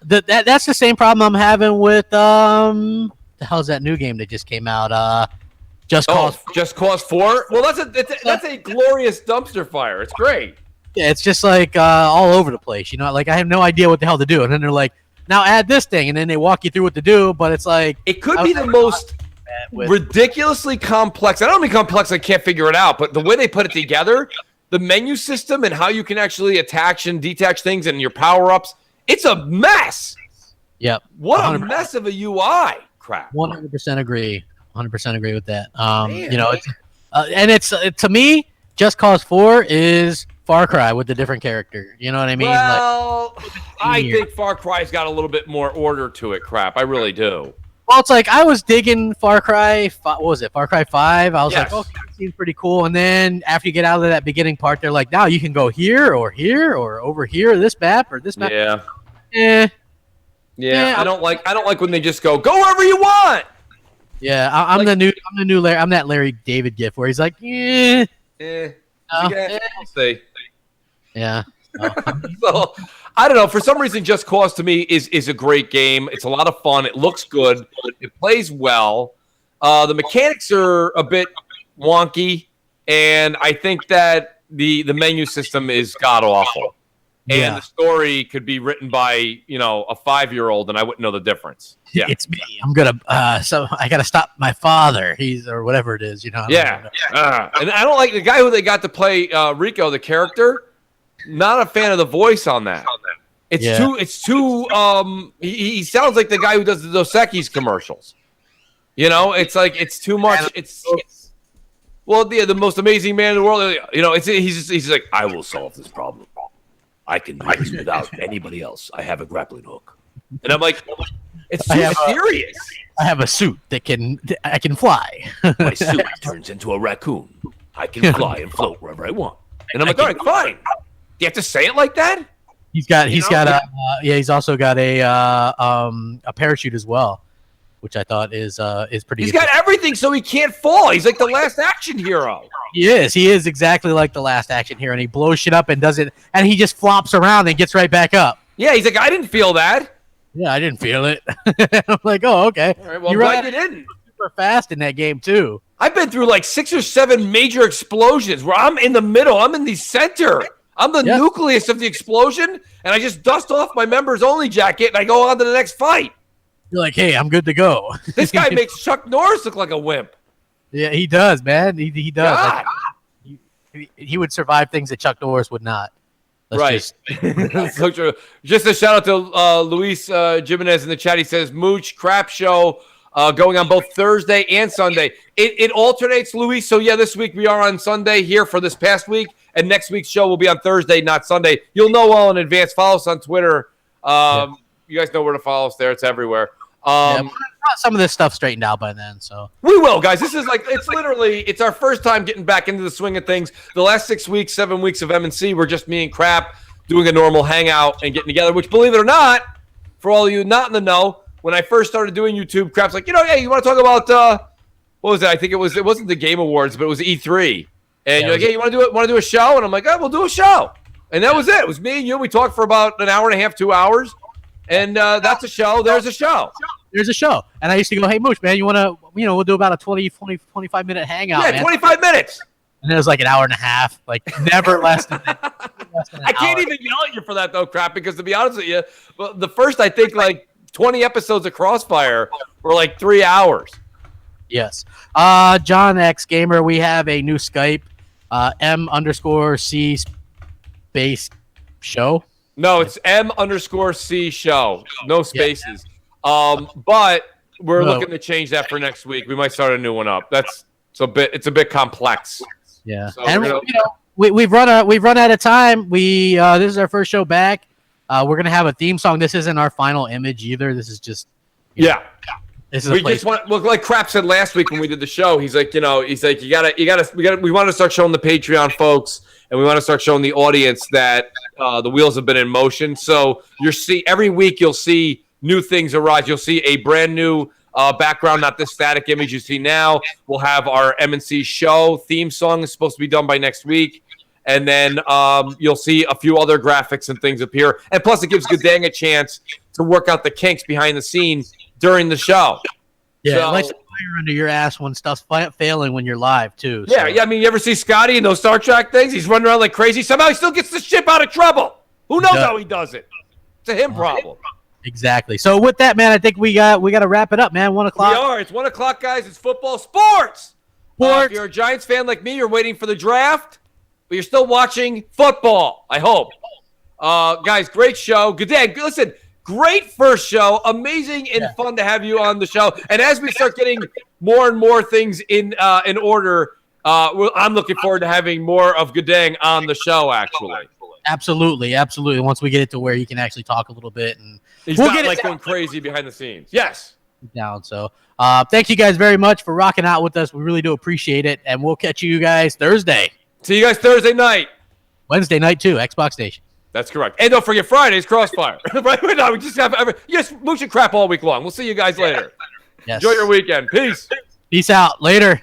That's the same problem I'm having with the hell's that new game that just came out? Just Cause 4. Well, that's a glorious dumpster fire. It's great. Yeah, it's just like all over the place. Like I have no idea what the hell to do, and then they're like, now add this thing, and then they walk you through what to do. But it's like it could be the most ridiculously complex. I don't mean complex. I can't figure it out, but the way they put it together, the menu system and how you can actually attach and detach things and your power-ups, it's a mess. Yep. What 100%. A mess of a UI. Crap. 100% agree. 100% agree with that. It's to me, Just Cause 4 is Far Cry with a different character. You know what I mean? Well, I think Far Cry's got a little bit more order to it. Crap, I really do. Well, it's like I was digging Far Cry. What was it? Far Cry 5. I was like, okay, that seems pretty cool. And then after you get out of that beginning part, they're like, now you can go here or over here, this map or this map. Yeah. Yeah. I don't like when they just go wherever you want. Yeah, I'm the new Larry. I'm that Larry David gif where he's like, I'll say. Yeah. So I don't know. For some reason, Just Cause to me is a great game. It's a lot of fun. It looks good. It plays well. The mechanics are a bit wonky, and I think that the menu system is god awful. And the story could be written by a 5-year-old, and I wouldn't know the difference. Yeah, it's me. I'm gonna so I gotta stop my father. He's or whatever it is. And I don't like the guy who they got to play Rico, the character. Not a fan of the voice on that. It's too. He sounds like the guy who does the Dos Equis commercials. It's like it's too much. It's the most amazing man in the world. He's like, I will solve this problem. I can do this without anybody else. I have a grappling hook, and I'm like, it's too serious. I have a suit I can fly. My suit turns into a raccoon. I can fly and float wherever I want. And I'm like, all right, fine. Do you have to say it like that? He's also got a parachute as well, which I thought is pretty. He's got everything, so he can't fall. He's like the last action hero. He is exactly like the last action hero, and he blows shit up and does it, and he just flops around and gets right back up. Yeah, he's like, I didn't feel that. Yeah, I didn't feel it. I'm like, oh, okay. All right, well, glad you didn't. Super fast in that game too. I've been through like 6 or 7 major explosions where I'm in the middle. I'm in the center. I'm the nucleus of the explosion, and I just dust off my members only jacket, and I go on to the next fight. You're like, hey, I'm good to go. This guy makes Chuck Norris look like a wimp. Yeah, he does, man. He does. God. He would survive things that Chuck Norris would not. So true. Just a shout out to Luis Jimenez in the chat. He says, Mooch, Crap Show, going on both Thursday and Sunday. It alternates, Luis. So, this week we are on Sunday here for this past week, and next week's show will be on Thursday, not Sunday. You'll know well in advance. Follow us on Twitter. You guys know where to follow us there. It's everywhere. Some of this stuff straightened out by then, so we will, guys. This is like it's our first time getting back into the swing of things. The last 6 weeks, 7 weeks of M&C were just me and Crap doing a normal hangout and getting together. Which, believe it or not, for all of you not in the know, when I first started doing YouTube, Crap's like, hey, you want to talk about what was it? I think it wasn't the Game Awards, but it was E3. And you're like, hey, you want to do a show? And I'm like, we'll do a show. And that was it. It was me and you. We talked for about an hour and a half, 2 hours. And that's a show. There's a show. There's a show. And I used to go, hey, Mooch, man, you want to, we'll do about a 25-minute hangout. Yeah, man. 25 minutes. And it was like an hour and a half, like never less than an I can't even yell at you for that, though, Crap, because to be honest with you, the first, I think, like 20 episodes of Crossfire were like 3 hours. Yes. John X Gamer, we have a new Skype, M_C space show. No, it's M_C show. No spaces. But we're looking to change that for next week. We might start a new one up. It's a bit complex. Yeah. So and we've run out of time. This is our first show back. We're gonna have a theme song. This isn't our final image either. This is just This is we just want, well, like Crap said last week when we did the show. He's like, you gotta. We want to start showing the Patreon folks, and we want to start showing the audience that the wheels have been in motion. So every week you'll see new things arise. You'll see a brand new background, not this static image you see now. We'll have our M&C Show theme song is supposed to be done by next week. And then you'll see a few other graphics and things appear. And plus, it gives Gadang a chance to work out the kinks behind the scenes during the show. Yeah, so, it likes to fire under your ass when stuff's failing when you're live, too. Yeah, I mean, you ever see Scotty in those Star Trek things? He's running around like crazy. Somehow he still gets the ship out of trouble. Who knows how he does it? It's a him problem. Exactly. So with that, man, I think we got to wrap it up, man. 1 o'clock. We are. It's 1 o'clock, guys. It's football sports. If you're a Giants fan like me, you're waiting for the draft, but you're still watching football, I hope. Guys, great show. Good day. Listen, great first show. Amazing and fun to have you on the show. And as we start getting more and more things in order, I'm looking forward to having more of Gadang on the show, actually. Absolutely. Once we get it to where he can actually talk a little bit. And he's not like going crazy behind the scenes. Yes. Down. So thank you guys very much for rocking out with us. We really do appreciate it. And we'll catch you guys Thursday. See you guys Thursday night. Wednesday night, too. Xbox Station. That's correct. And don't forget Friday's Crossfire. Right now, we just have Mooch and Crap all week long. We'll see you guys later. Yes. Enjoy your weekend. Peace. Peace out. Later.